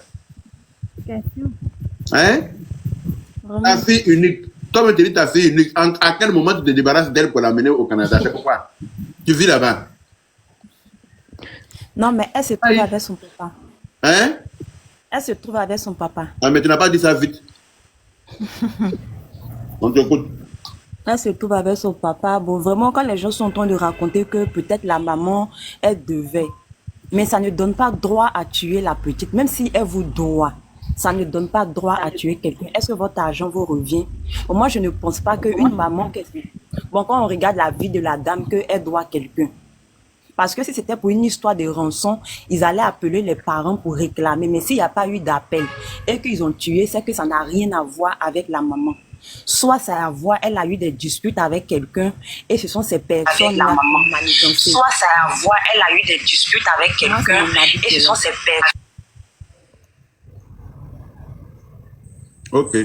Hein? Ta fille unique. Toi-même, tu dis ta fille unique. À quel moment tu te débarrasses d'elle pour l'amener au Canada? C'est pourquoi? Tu vis là-bas. Non, mais elle se trouve avec son papa. Hein? Elle se trouve avec son papa. Ah, mais tu n'as pas dit ça vite. On t'écoute. Elle se trouve avec son papa. Bon, vraiment, quand les gens sont en train de raconter que peut-être la maman, elle devait. Mais ça ne donne pas droit à tuer la petite. Même si elle vous doit, ça ne donne pas droit à tuer quelqu'un. Est-ce que votre argent vous revient? Bon, moi, je ne pense pas qu'une maman... Bon, quand on regarde la vie de la dame, qu'elle doit quelqu'un. Parce que si c'était pour une histoire de rançon, ils allaient appeler les parents pour réclamer. Mais s'il n'y a pas eu d'appel et qu'ils ont tué, c'est que ça n'a rien à voir avec la maman. Soit ça a à voir, elle a eu des disputes avec quelqu'un et ce sont ces personnes-là qui ont manigancé. Soit ça a à voir, elle a eu des disputes avec quelqu'un et ce sont ces personnes. Ok,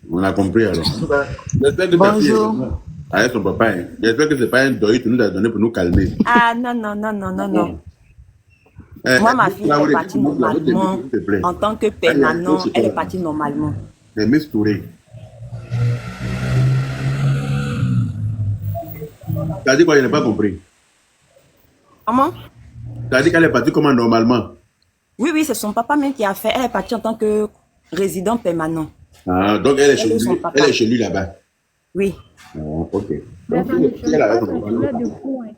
on a compris alors. J'espère que ta fille avec son papa. Hein. J'espère que ce n'est pas un deuil que tu nous as donné pour nous calmer. Ah non. Moi, ma fille est partie normalement. En tant que permanent, elle est partie normalement. Mais Miss Touré. Tu as dit quoi? Je n'ai pas compris. Comment? Tu as dit qu'elle est partie comment normalement? Oui, c'est son papa même qui a fait. Elle est partie en tant que résident permanent. Ah, donc elle est chez lui là-bas. Oui. Oh, ok.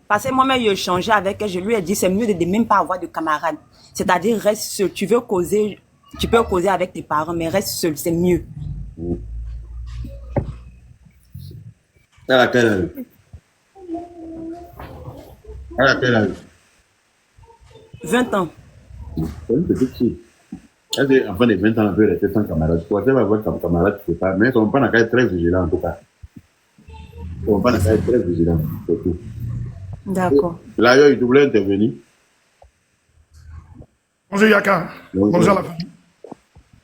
Parce que moi-même, je changeais avec elle. Je lui ai dit, c'est mieux de ne même pas avoir de camarades. C'est-à-dire, reste seul. Tu veux causer, tu peux causer avec tes parents, mais reste seul, c'est mieux. Elle a quel âge? Elle a quel âge? 20 ans. C'est une petite fille. Elle est enfant de 20 ans, elle peut rester sans camarade. Tu vois, elle va avoir son camarade, tu sais pas. Mais son père n'a qu'à être très vigilant en tout cas. Son père n'a qu'à être très vigilant, c'est tout. D'accord. Là, il voulait intervenir. Bonjour Yaka. Bonjour à la famille.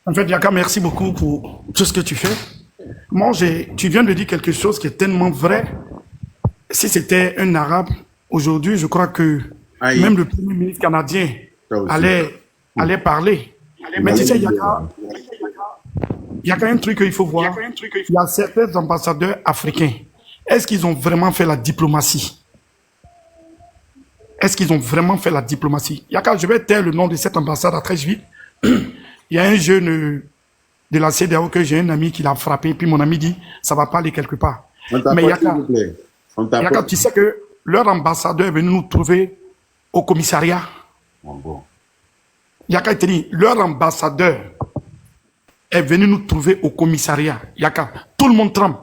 En fait, Yaka, merci beaucoup pour tout ce que tu fais. Moi, tu viens de dire quelque chose qui est tellement vrai. Si c'était un arabe, aujourd'hui, je crois que même le premier ministre canadien allait parler. Mais tu sais, il y a quand même un truc qu'il faut voir. Il y a certains ambassadeurs africains. Est-ce qu'ils ont vraiment fait la diplomatie? Est-ce qu'ils ont vraiment fait la diplomatie? Yaka, je vais taire le nom de cette ambassade à Trècheville. Il y a un jeune de la CEDEAO que j'ai un ami qui l'a frappé, puis mon ami dit, ça va pas aller quelque part. Mais Yaka, tu sais que leur ambassadeur est venu nous trouver au commissariat. Yaka, te dit, leur ambassadeur est venu nous trouver au commissariat. Yaka, tout le monde tremble.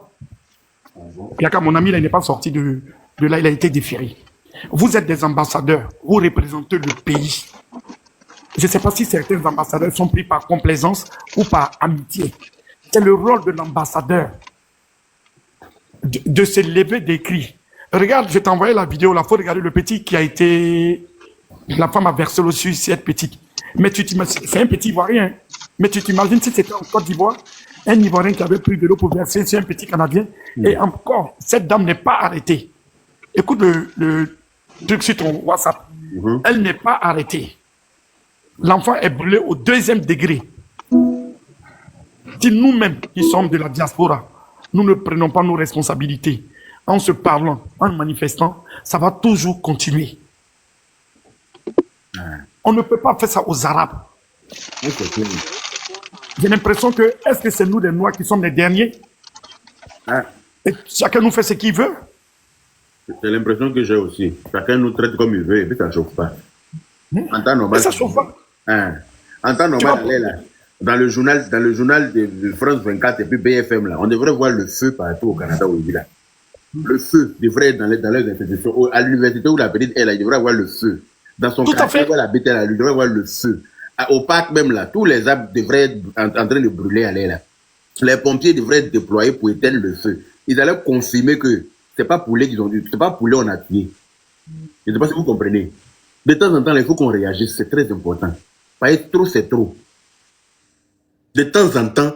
Yaka, mon ami, là, il n'est pas sorti de là, il a été déféré. Vous êtes des ambassadeurs, vous représentez le pays. Je ne sais pas si certains ambassadeurs sont pris par complaisance ou par amitié. C'est le rôle de l'ambassadeur de se lever des cris. Regarde, je t'ai envoyé la vidéo, là, il faut regarder le petit qui a été... La femme a versé le sur cette petite. Mais tu t'imagines, c'est un petit Ivoirien. Mais tu t'imagines si c'était en Côte d'Ivoire, un Ivoirien qui avait pris de l'eau pour verser sur un petit Canadien, et encore, cette dame n'est pas arrêtée. Écoute le truc sur ton WhatsApp. Elle n'est pas arrêtée. L'enfant est brûlé au 2e degré. Si nous-mêmes, qui sommes de la diaspora, nous ne prenons pas nos responsabilités, en se parlant, en manifestant, ça va toujours continuer. On ne peut pas faire ça aux Arabes. J'ai l'impression que, est-ce que c'est nous les Noirs qui sommes les derniers? Et chacun nous fait ce qu'il veut. C'est l'impression que j'ai aussi. Chacun nous traite comme il veut et puis ça ne chauffe pas. En temps normal. Mais ça chauffe pas. En temps normal, allez, là, dans le journal de France 24 et puis BFM, là, on devrait voir le feu partout au Canada aujourd'hui. Là. Le feu devrait être dans les institutions. À l'université où la petite est là, il devrait avoir le feu. Dans son quartier où la petite est là, il devrait avoir le feu. Au parc même là, tous les arbres devraient être en train de brûler, allez, là. Les pompiers devraient être déployés pour éteindre le feu. Ils allaient confirmer que c'est pas poulet qu'ils ont dit, c'est pas poulet on a tué. Je ne sais pas si vous comprenez. De temps en temps, il faut qu'on réagisse, c'est très important. Pas être trop, c'est trop. De temps en temps,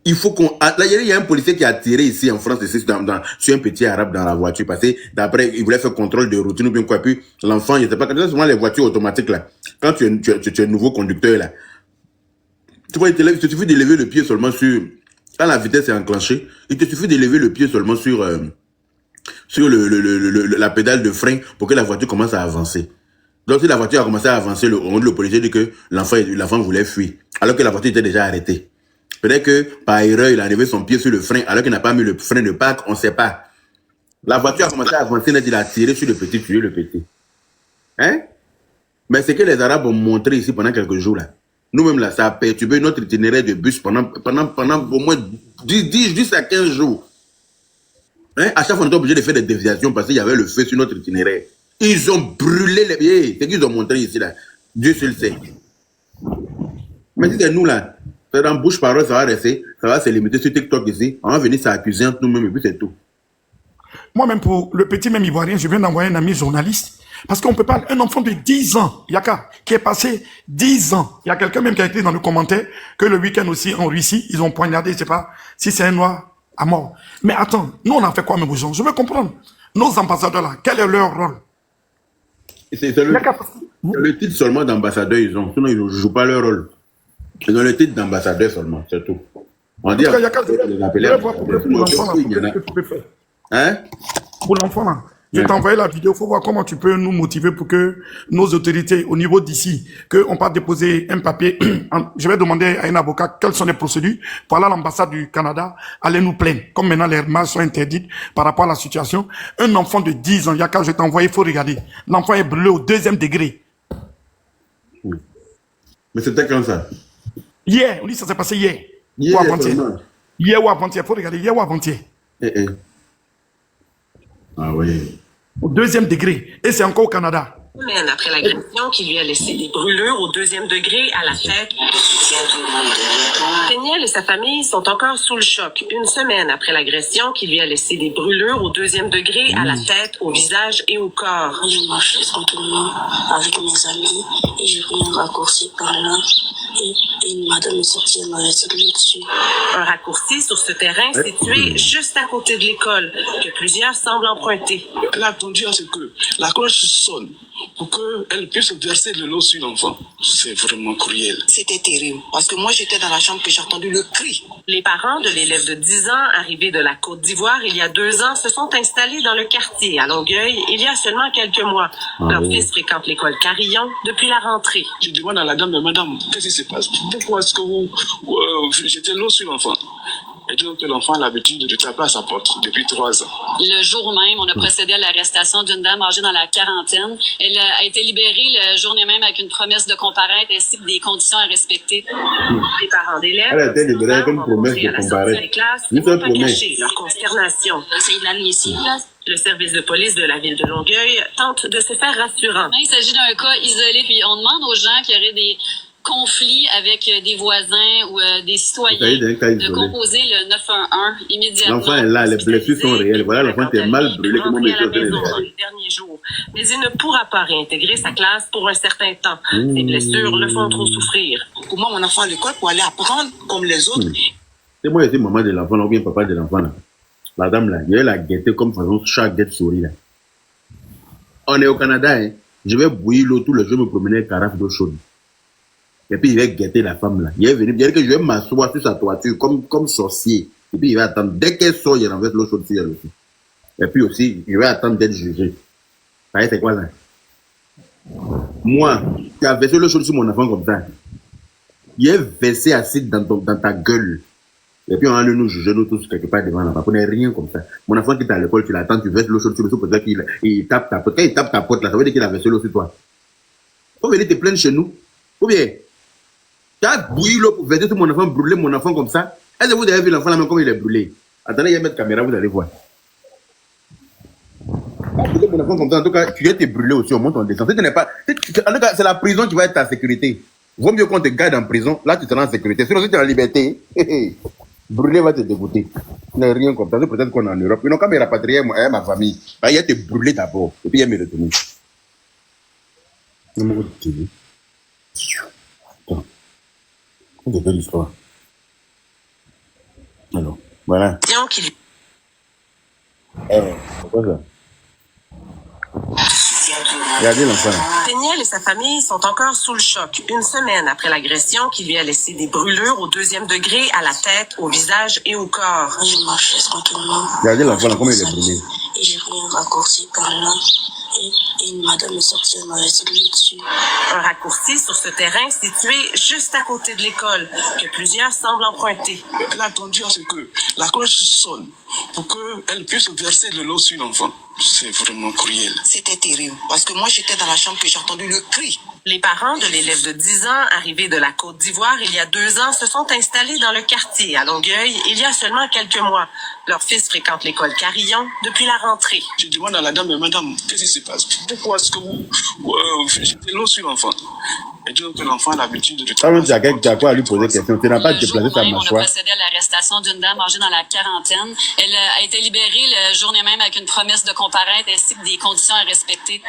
il faut qu'on... Là, il y a un policier qui a tiré ici en France, ici, sur un petit arabe dans la voiture, parce que d'après, il voulait faire contrôle de routine ou bien quoi, puis l'enfant, il ne sait pas, quand souvent les voitures automatiques, là, quand tu es nouveau conducteur, là, tu vois, il te suffit de lever le pied seulement sur... Quand la vitesse est enclenchée, il te suffit de lever le pied seulement sur la pédale de frein pour que la voiture commence à avancer. Donc, si la voiture a commencé à avancer, le policier dit que l'enfant voulait fuir, alors que la voiture était déjà arrêtée. Peut-être que, par erreur, il a levé son pied sur le frein, alors qu'il n'a pas mis le frein de parc, on ne sait pas. La voiture a commencé à avancer, il a tiré sur le petit, tué le petit. Hein? Mais c'est que les Arabes ont montré ici pendant quelques jours, là. Nous-mêmes, là, ça a perturbé notre itinéraire de bus pendant au moins 10 à 15 jours. Hein? À chaque fois, on était obligé de faire des déviations parce qu'il y avait le feu sur notre itinéraire. Ils ont brûlé les billets. C'est qu'ils ont montré ici, là. Dieu seul sait. Mais si c'est nous, là, c'est dans bouche-parole, ça va rester, ça va se limiter sur TikTok ici. On va venir s'accuser entre nous-mêmes et puis c'est tout. Moi-même, pour le petit même ivoirien, je viens d'envoyer un ami journaliste. Parce qu'on peut pas, un enfant de 10 ans, Yaka, qui est passé 10 ans. Il y a quelqu'un même qui a écrit dans le commentaire que le week-end aussi en Russie, ils ont poignardé, je sais pas, si c'est un noir à mort. Mais attends, nous on en fait quoi même aux gens? Je veux comprendre. Nos ambassadeurs là, quel est leur rôle? C'est le titre seulement d'ambassadeur ils ont, sinon ils ne jouent pas leur rôle. Ils ont le titre d'ambassadeur seulement, c'est tout. On dit pour l'enfant là. Je t'ai envoyé la vidéo, il faut voir comment tu peux nous motiver pour que nos autorités au niveau d'ici, qu'on part déposer un papier. Je vais demander à un avocat quelles sont les procédures pour aller à l'ambassade du Canada, aller nous plaindre. Comme maintenant les marches sont interdites par rapport à la situation. Un enfant de 10 ans, Yaka, je t'ai envoyé, il faut regarder. L'enfant est brûlé au 2e degré. Mais c'était quand ça? Hier, on dit que ça s'est passé hier. Hier ou avant-hier. Hier ou avant-hier, il faut regarder, hier ou avant-hier. Ah oui. Au 2e degré. Et c'est encore au Canada. Une semaine après l'agression qui lui a laissé des brûlures au 2e degré à la tête. Daniel et sa famille sont encore sous le choc. Une semaine après l'agression qui lui a laissé des brûlures au 2e degré à la tête, au visage et au corps. Je marchais tranquillement avec mes amis et j'ai pris un raccourci par là. Et une madame est sortie, elle m'a tiré dessus. Un raccourci sur ce terrain situé juste à côté de l'école, que plusieurs semblent emprunter. Elle a attendu à ce que la cloche sonne pour qu'elle puisse verser de l'eau sur l'enfant. C'est vraiment cruel. C'était terrible, parce que moi j'étais dans la chambre que j'ai entendu le cri. Les parents de l'élève de 10 ans, arrivé de la Côte d'Ivoire il y a 2 ans, se sont installés dans le quartier à Longueuil il y a seulement quelques mois. Leur fils fréquente l'école Carillon depuis la rentrée. Je demande à la dame, madame, qu'est-ce qui se passe? Pourquoi est-ce que vous jetez l'eau sur l'enfant? Et donc, l'enfant a l'habitude de taper à sa porte depuis 3 ans. Le jour même, on a procédé à l'arrestation d'une dame âgée dans la quarantaine. Elle a été libérée le jour même avec une promesse de comparaître ainsi que des conditions à respecter. Les parents d'élèves elle a été libérée avec une promesse de comparaître. Ils n'ont pas caché leur consternation. Le service de police de la ville de Longueuil tente de se faire rassurant. Il s'agit d'un cas isolé, puis on demande aux gens qui auraient des conflits avec des voisins ou des citoyens de composer le 911 immédiatement. L'enfant est là, les blessures sont réelles. Voilà, l'enfant est mal brûlé comme on met dans les derniers jours. Mais il ne pourra pas réintégrer sa classe pour un certain temps. Ses blessures le font trop souffrir. Pour moi, mon enfant à l'école pour aller apprendre comme les autres. C'est moi ici, maman de l'enfant, ou bien papa de l'enfant là. La dame là, elle a guetté comme façon chaque guette souris là. On est au Canada, hein. Je vais bouillir l'eau tous les jours, me promener avec carafe d'eau chaude. Et puis, il va guetter la femme là. Il est venu dire que je vais m'asseoir sur sa toiture comme sorcier. Et puis, il va attendre. Dès qu'elle sort, il renverse l'eau chaude sur elle aussi. Et puis aussi, il va attendre d'être jugé. Ça y est, c'est quoi ça? Moi, tu as versé l'eau chaude sur mon enfant comme ça. Il est versé acide dans ta gueule. Et puis, on va nous juger, nous tous, quelque part devant là-bas. On n'est rien comme ça. Mon enfant qui est à l'école, tu l'attends, tu verses l'eau chaude sur le sou pour dire qu'il tape ta pote. Quand il tape ta pote là, ça veut dire qu'il a versé l'eau sur toi. Faut venir te plaindre chez nous. Ou bien, tu as bouilli l'eau pour verser sur mon enfant, brûler mon enfant comme ça. Est-ce que vous avez vu l'enfant là même comme il est brûlé? Attendez, il y a une caméra, vous allez voir. Brûler mon enfant comme ça, en tout cas, tu viens te brûler aussi, on monte, on descend. En tout cas, c'est la prison qui va être ta sécurité. Vaut mieux qu'on te garde en prison, là tu seras en sécurité. Sinon, si tu es en liberté, brûler va te dégoûter. Il n'y a rien comme ça. C'est peut-être qu'on est en Europe. Ils n'ont qu'à me rapatrier ma famille. Il y a te brûler d'abord. Et puis il y a me retenir. Attends. On te fait l'histoire. Alors, voilà. C'est quoi ça? Regardez l'enfant. Daniel et sa famille sont encore sous le choc, une semaine après l'agression qui lui a laissé des brûlures au 2e degré à la tête, au visage et au corps. Je marchais tranquillement. Regardez l'enfant, comment il est brûlé. Et j'ai pris un raccourci par là. Et une madame est sortie, elle m'a tiré dessus. Un raccourci sur ce terrain situé juste à côté de l'école, que plusieurs semblent emprunter. Elle a attendu à ce que la cloche sonne pour qu'elle puisse verser de l'eau sur l'enfant. C'est vraiment cruel. C'était terrible, parce que moi j'étais dans la chambre et j'ai entendu le cri. Les parents de l'élève de 10 ans, arrivé de la Côte d'Ivoire il y a 2 ans, se sont installés dans le quartier à Longueuil il y a seulement quelques mois. Leur fils fréquente l'école Carillon depuis la rentrée. Je demande à la dame, mais madame, qu'est-ce qui se passe? Pourquoi est-ce que vous jetez l'eau sur l'enfant? Et donc que l'enfant a l'habitude de... Ah, tu as quoi à lui poser question? Tu n'as pas déplacé sa mâchoire. On a procédé à l'arrestation d'une dame âgée dans la quarantaine. Elle a été libérée le journée même avec une promesse de comparaître ainsi que des conditions à respecter.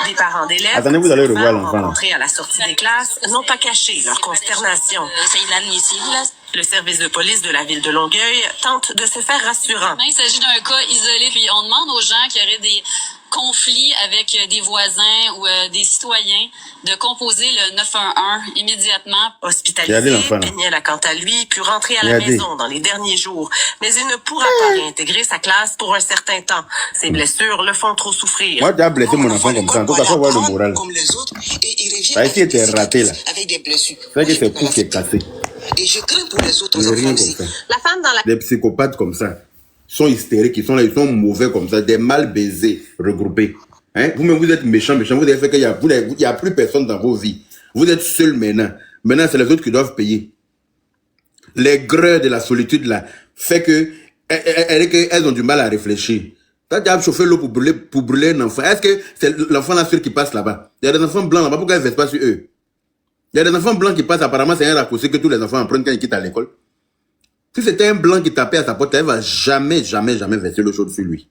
Des parents d'élèves attendez, vous allez revoir l'enfant rencontrés à la sortie des classes n'ont pas caché leur consternation. C'est inadmissible, là. Le service de police de la ville de Longueuil tente de se faire rassurant. Il s'agit d'un cas isolé, puis on demande aux gens qui auraient des conflits avec des voisins ou des citoyens de composer le 911 immédiatement. Hospitalisé, Daniel a quant à lui pu rentrer à la maison dans les derniers jours, mais il ne pourra pas réintégrer sa classe pour un certain temps. Ses blessures le font trop souffrir. Moi, tu as blessé mon enfant comme ça, en tout cas, faut voir le moral. Comme les autres, et il revient ça a été raté là. avec des blessures. C'est que c'est pour qui est cassé. Et je crains pour les autres enfants aussi. La femme dans la... Des psychopathes comme ça sont hystériques, ils sont là, ils sont mauvais comme ça, des mal baisés regroupés. Hein? Vous-même, vous êtes méchants, vous avez fait qu'il y a plus personne dans vos vies. Vous êtes seuls maintenant. Maintenant, c'est les autres qui doivent payer. Les greurs de la solitude là fait que elles ont du mal à réfléchir. Quand tu as chauffé l'eau pour brûler un enfant, est-ce que c'est l'enfant là seul qui passe là-bas? Il y a des enfants blancs là-bas, pourquoi ils ne versent pas sur eux? Il y a des enfants blancs qui passent, apparemment c'est un raccourci que tous les enfants empruntent quand ils quittent à l'école. Si c'était un blanc qui tapait à sa porte, elle va jamais verser l'eau chaude sur lui.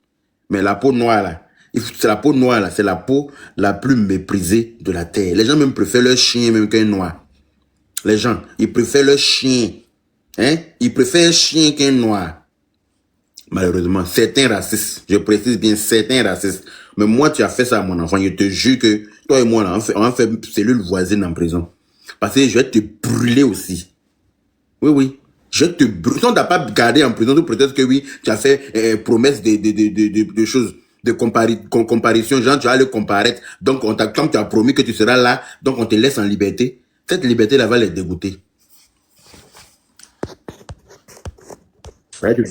Mais la peau noire là, c'est la peau noire là, c'est la peau la plus méprisée de la terre. Les gens même préfèrent leur chien même qu'un noir. Les gens, ils préfèrent leur chien. Hein? Ils préfèrent un chien qu'un noir. Malheureusement, certains racistes, je précise bien certains racistes. Mais moi, tu as fait ça à mon enfant, je te jure que toi et moi là, on a fait cellule voisine en prison. Parce que je vais te brûler aussi. Oui. Je te brûle. Si on t'a pas gardé en prison, peut-être que oui, tu as fait promesse de choses, de comparaison, genre tu vas le comparaître. Donc, comme tu as promis que tu seras là, donc on te laisse en liberté. Cette liberté-là va les dégoûter. Ouais, donc,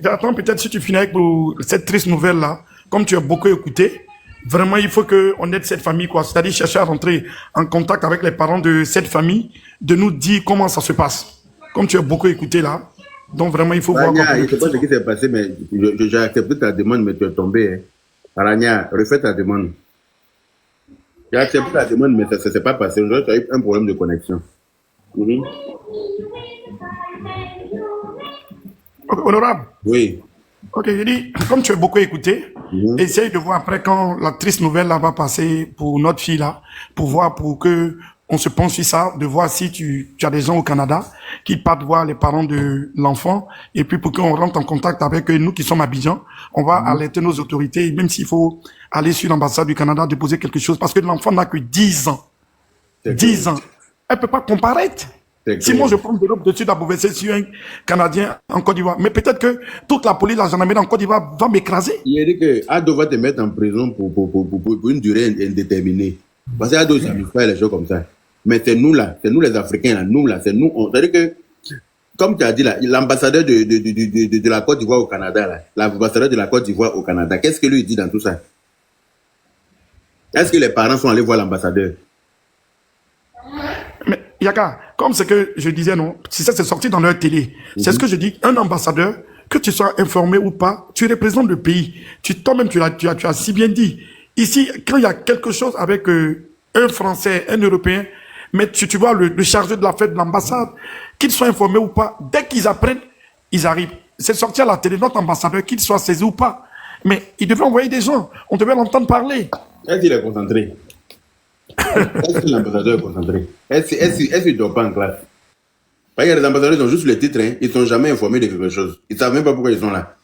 j'attends peut-être si tu finis avec cette triste nouvelle-là, comme tu as beaucoup écouté, vraiment, il faut qu'on aide cette famille, quoi. C'est-à-dire chercher à rentrer en contact avec les parents de cette famille, de nous dire comment ça se passe. Comme tu as beaucoup écouté là, donc vraiment, il faut voir comment... Je ne sais pas ce qui s'est passé, mais j'ai accepté ta demande, mais tu es tombé. Hein. Arania, refais ta demande. J'ai accepté ta demande, mais ça ne s'est pas passé. Aujourd'hui, tu as eu un problème de connexion. Honorable. Oui. Ok, je dis, comme tu as beaucoup écouté, essaye de voir après quand la triste nouvelle là va passer pour notre fille là, pour voir, pour que on se penche sur ça, de voir si tu as des gens au Canada qui partent voir les parents de l'enfant, et puis pour qu'on rentre en contact avec nous qui sommes à Abidjan, on va alerter nos autorités, même s'il faut aller sur l'ambassade du Canada, déposer quelque chose, parce que l'enfant n'a que 10 ans. 10 ans. Elle ne peut pas comparaître. Si moi je prends de l'Europe dessus d'abouverser sur un Canadien en Côte d'Ivoire, mais peut-être que toute la police, la gendarmerie en Côte d'Ivoire va m'écraser. Il a dit que Ado va te mettre en prison pour une durée indéterminée. Parce que Ado, ça ne fait les choses comme ça. Mais c'est nous là, c'est nous les Africains là, c'est nous. C'est-à-dire que, comme tu as dit là, l'ambassadeur de la Côte d'Ivoire au Canada, là, l'ambassadeur de la Côte d'Ivoire au Canada, qu'est-ce que lui dit dans tout ça? Est-ce que les parents sont allés voir l'ambassadeur? Mais Yaka, comme ce que je disais, non, si ça c'est sorti dans leur télé, c'est ce que je dis, un ambassadeur, que tu sois informé ou pas, tu représentes le pays. Toi-même, tu as si bien dit. Ici, quand il y a quelque chose avec un Français, un Européen, mais tu vois le chargé de la fête de l'ambassade, qu'ils soient informés ou pas, dès qu'ils apprennent, ils arrivent. C'est sorti à la télé, notre ambassadeur, qu'il soit saisi ou pas. Mais il devait envoyer des gens, on devait l'entendre parler. Est-ce qu'il est concentré? Est-ce que l'ambassadeur est concentré? Est-ce qu'il ne dort pas en classe? Il y a des ambassadeurs qui ont juste le titre, hein. Ils ne sont jamais informés de quelque chose. Ils ne savent même pas pourquoi ils sont là.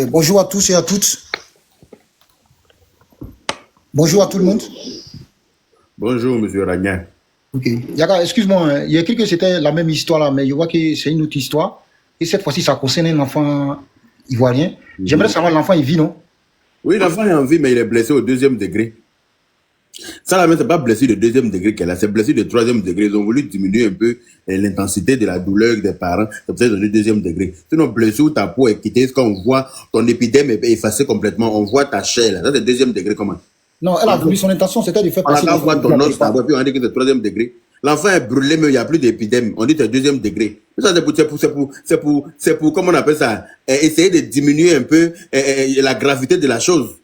Bonjour à tous et à toutes. Bonjour à tout le monde. Bonjour, monsieur Ragnar. Ok. Yaka, excuse-moi, il y a écrit que c'était la même histoire là, mais je vois que c'est une autre histoire. Et cette fois-ci, ça concerne un enfant ivoirien. J'aimerais savoir, l'enfant, il vit, non? Oui, l'enfant est en vie, mais il est blessé au 2e degré. Ça, là, c'est pas blessé de 2e degré qu'elle a, c'est blessé de 3e degré. Ils ont voulu diminuer un peu l'intensité de la douleur des parents. C'est pour ça qu'ils ont dit 2e degré. Sinon, blessé où ta peau est quittée, quand on voit ton épiderme est effacé complètement, on voit ta chair, là. Ça, c'est 2e degré, comment? Non, elle a voulu, son intention, c'était de faire passer... On voit ton os, puis on dit que c'est 3e degré. L'enfant est brûlé, mais il n'y a plus d'épiderme. On dit que c'est 2e degré. Ça, c'est pour, comment on appelle ça, essayer de diminuer un peu la gravité de la chose.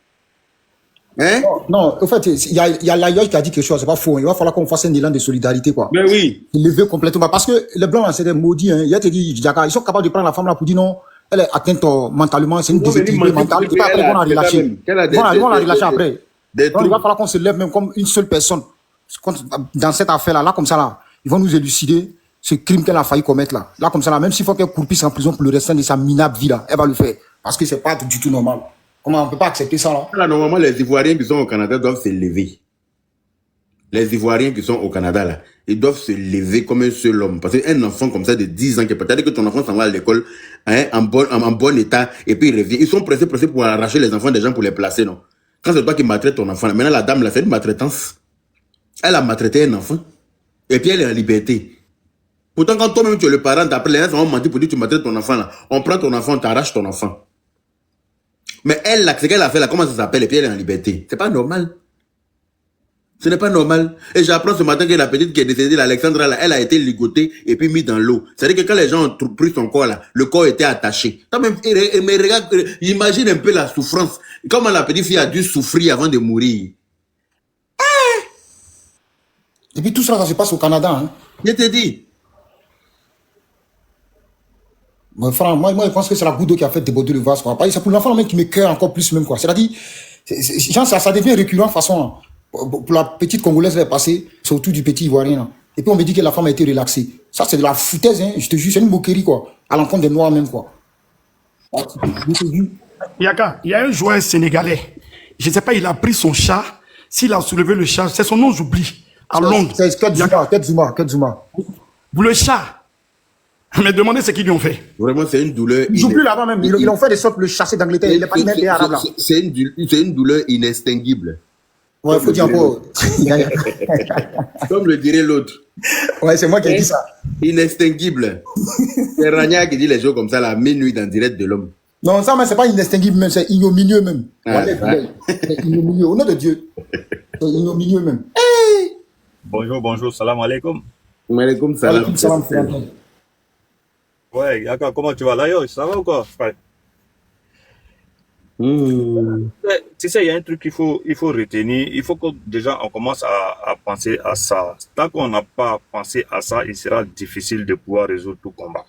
Hein? Non, en fait, il y a l'AIOJ qui a dit quelque chose, c'est pas faux. Il va falloir qu'on fasse un élan de solidarité, quoi. Mais oui. Il le veut complètement. Parce que les Blancs, c'est des maudits, hein. Il a dit, ils sont capables de prendre la femme là pour dire non, elle est atteinte mentalement, c'est une déséquilibre mentale. Et après, ils vont la relâcher. Ils vont la relâcher après. Donc, il va falloir qu'on se lève même comme une seule personne dans cette affaire-là, là, comme ça, là. Ils vont nous élucider ce crime qu'elle a failli commettre, là. Là, comme ça, là, même s'il faut qu'elle croupisse en prison pour le restant de sa minable vie, là, elle va le faire. Parce que c'est pas du tout normal. Comment on peut pas accepter ça, là? Là, normalement, les Ivoiriens qui sont au Canada doivent se lever. Les Ivoiriens qui sont au Canada, là, ils doivent se lever comme un seul homme. Parce qu'un enfant comme ça de 10 ans, qui peut-être que ton enfant s'en va à l'école, hein, en bon état, et puis il revient. Ils sont pressés pour arracher les enfants des gens pour les placer, non? Quand c'est toi qui maltraites ton enfant, là, maintenant la dame, là, c'est une maltraitance. Elle a maltraité un enfant. Et puis elle est en liberté. Pourtant, quand toi-même tu es le parent, après les gens vont mentir pour dire que tu maltraites ton enfant, là. On prend ton enfant, on t'arrache ton enfant. Mais elle, là, ce qu'elle a fait, là, comment ça s'appelle? Et puis elle est en liberté. C'est pas normal. Ce n'est pas normal. Et j'apprends ce matin que la petite qui est décédée, l'Alexandra, là, elle a été ligotée et puis mise dans l'eau. C'est-à-dire que quand les gens ont pris son corps, là, le corps était attaché. Mais regarde, imagine un peu la souffrance. Comment la petite fille a dû souffrir avant de mourir. Et puis tout ça, ça se passe au Canada, hein. Je te dis. Moi, je pense que c'est la goutte d'eau qui a fait déborder le vase, quoi. C'est pour l'enfant même qui me cœur encore plus, même, quoi. C'est-à-dire, ça devient récurrent, de façon, pour la petite Congolaise, elle est passée, c'est autour du petit Ivoirien, là. Et puis on me dit que la femme a été relaxée. Ça, c'est de la foutaise, hein. Je te jure, c'est une moquerie, quoi. À l'encontre des Noirs, même, quoi. Yaka, il y a un joueur sénégalais. Je ne sais pas, il a pris son chat. S'il a soulevé le chat, c'est son nom, j'oublie. À Londres. C'est Kedzuma. Pour le chat. Mais demandez ce qu'ils lui ont fait. Vraiment, c'est une douleur. Ils jouent plus là-bas même. Ils ont fait des sortes de le chasser d'Angleterre. Il n'est pas même des Arabes là. C'est une douleur inextinguible. Ouais, il faut dire encore. Comme le dirait l'autre. Ouais, c'est moi qui ai dit ça. Inextinguible. C'est Ragnar qui dit les choses comme ça, la minuit dans Direct de l'Homme. Non, ça, mais c'est pas inextinguible même, c'est ignominieux même. C'est ignominieux. Au nom de Dieu. C'est ignominieux même. Hey! Bonjour, salam alaikum. Alaikum salam. Ouais, Yaka, comment tu vas là, yo? Ça va ou quoi? Tu sais, il y a un truc qu'il faut retenir. Il faut que déjà on commence à penser à ça. Tant qu'on n'a pas pensé à ça, il sera difficile de pouvoir résoudre tout combat.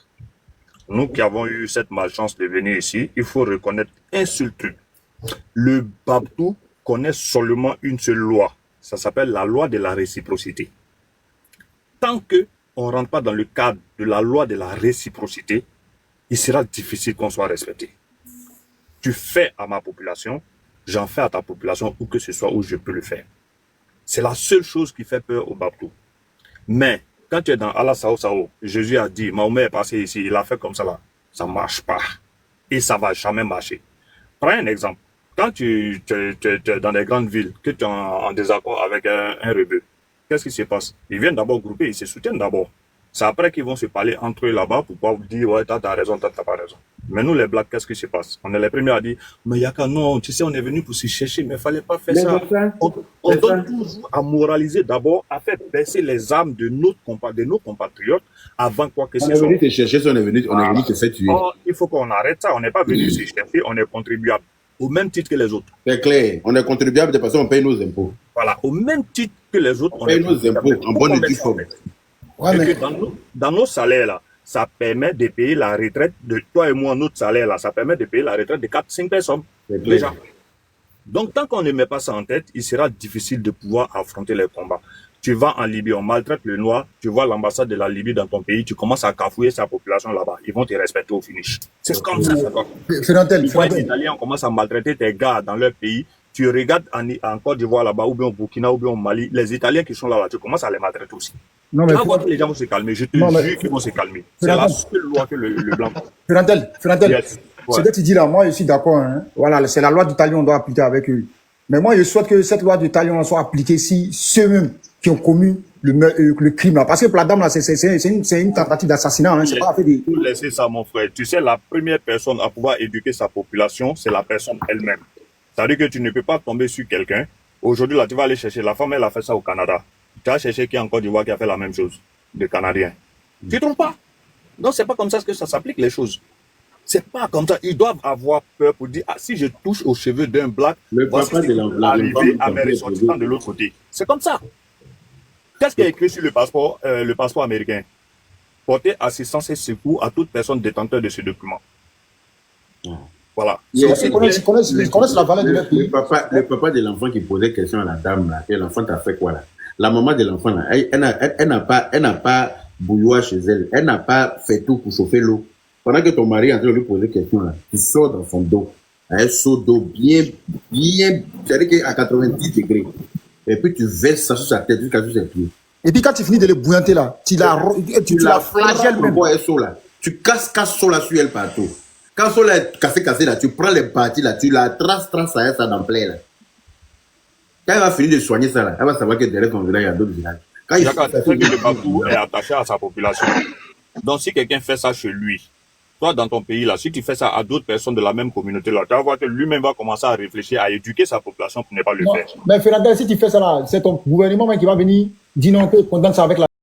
Nous qui avons eu cette malchance de venir ici, il faut reconnaître un seul truc. Le Babtou connaît seulement une seule loi. Ça s'appelle la loi de la réciprocité. Tant qu'on ne rentre pas dans le cadre de la loi de la réciprocité, il sera difficile qu'on soit respecté. Tu fais à ma population, j'en fais à ta population, où que ce soit où je peux le faire. C'est la seule chose qui fait peur au Baptou. Mais quand tu es dans Allah Sao Sao, Jésus a dit, Mahomet est passé ici, il a fait comme ça là. Ça ne marche pas. Et ça ne va jamais marcher. Prends un exemple. Quand tu es dans des grandes villes, que tu es en désaccord avec un rebeu, qu'est-ce qui se passe? Ils viennent d'abord grouper, ils se soutiennent d'abord. C'est après qu'ils vont se parler entre eux là-bas pour pouvoir dire, ouais, t'as raison, t'as pas raison. Mais nous, les Blacks, qu'est-ce qui se passe? On est les premiers à dire, mais Yaka, non, tu sais, on est venu pour se chercher, mais il fallait pas faire ça. On donne toujours à moraliser d'abord, à faire baisser les âmes de nos compatriotes avant quoi que ce soit. On est venu te chercher, on est venu te faire tuer. Oh, il faut qu'on arrête ça. On n'est pas venu se chercher, on est contribuable. Au même titre que les autres. C'est clair. On est contribuable de toute façon, on paye nos impôts. Voilà. Au même titre que les autres, on paye nos impôts en bonne et due forme. Ouais, mais... dans nos salaires, là, ça permet de payer la retraite de toi et moi, notre salaire, là, ça permet de payer la retraite de 4-5 personnes. Déjà. Donc, tant qu'on ne met pas ça en tête, il sera difficile de pouvoir affronter les combats. Tu vas en Libye, on maltraite le noir, tu vois l'ambassade de la Libye dans ton pays, tu commences à cafouiller sa population là-bas. Ils vont te respecter au finish. C'est comme ça. Tu vois les Italiens, on commence à maltraiter tes gars dans leur pays. Tu regardes en Côte d'Ivoire là-bas, ou bien au Burkina, ou bien au Mali, les Italiens qui sont là-bas, tu commences à les maltraiter aussi. Non, mais tu vas voir que les gens vont se calmer. Je te jure qu'ils vont se calmer. C'est la seule loi que le blanc. Ferrantel, yes. Ce que tu dis là, moi je suis d'accord. Hein. Voilà, c'est la loi du talion, on doit appliquer avec eux. Mais moi je souhaite que cette loi du talion soit appliquée si ceux-mêmes qui ont commis le crime là. Parce que pour la dame là, c'est une tentative d'assassinat. Hein. C'est pas fait des... Laissez ça, mon frère. Tu sais, la première personne à pouvoir éduquer sa population, c'est la personne elle-même. C'est-à-dire que tu ne peux pas tomber sur quelqu'un. Aujourd'hui, là, tu vas aller chercher. La femme, elle a fait ça au Canada. Tu vas chercher qui en Côte d'Ivoire qui a fait la même chose. Des Canadiens. Tu ne trouves pas? Non, c'est pas comme ça que ça s'applique, les choses. C'est pas comme ça. Ils doivent avoir peur pour dire, ah, si je touche aux cheveux d'un black, voici ce qui va arriver à mes ressortissants de l'autre côté. C'est comme ça. Qu'est-ce qui est écrit sur le passeport américain? Porter assistance et secours à toute personne détenteur de ce document. Voilà. Ils connaissent la valeur de leur pays. Le papa de l'enfant qui posait question à la dame, là, que l'enfant t'a fait quoi là? La maman de l'enfant, là, elle n'a pas bouilloire chez elle. Elle n'a pas fait tout pour chauffer l'eau. Pendant que ton mari est en train de lui poser question, là, tu sors dans son dos. Un seau d'eau bien, c'est-à-dire qu'à 90 degrés. Et puis tu verses ça sur sa tête jusqu'à sur ses pieds. Et puis quand tu finis de les bouillanter là, tu la flagelles même. Tu casses ça là sur elle partout. Quand ça est cassé là, tu prends les parties là, tu la traces à elle, ça dans plein là. Quand elle va finir de soigner ça là, elle va savoir que derrière ton village, il y a d'autres villages. D'accord, c'est que le Baptou est attaché à sa population. Donc si quelqu'un fait ça chez lui, toi dans ton pays là, si tu fais ça à d'autres personnes de la même communauté là, tu vas voir que lui-même va commencer à réfléchir, à éduquer sa population pour ne pas le faire. Mais Ferrantel, si tu fais ça là, c'est ton gouvernement qui va venir dire non, que condamne ça avec la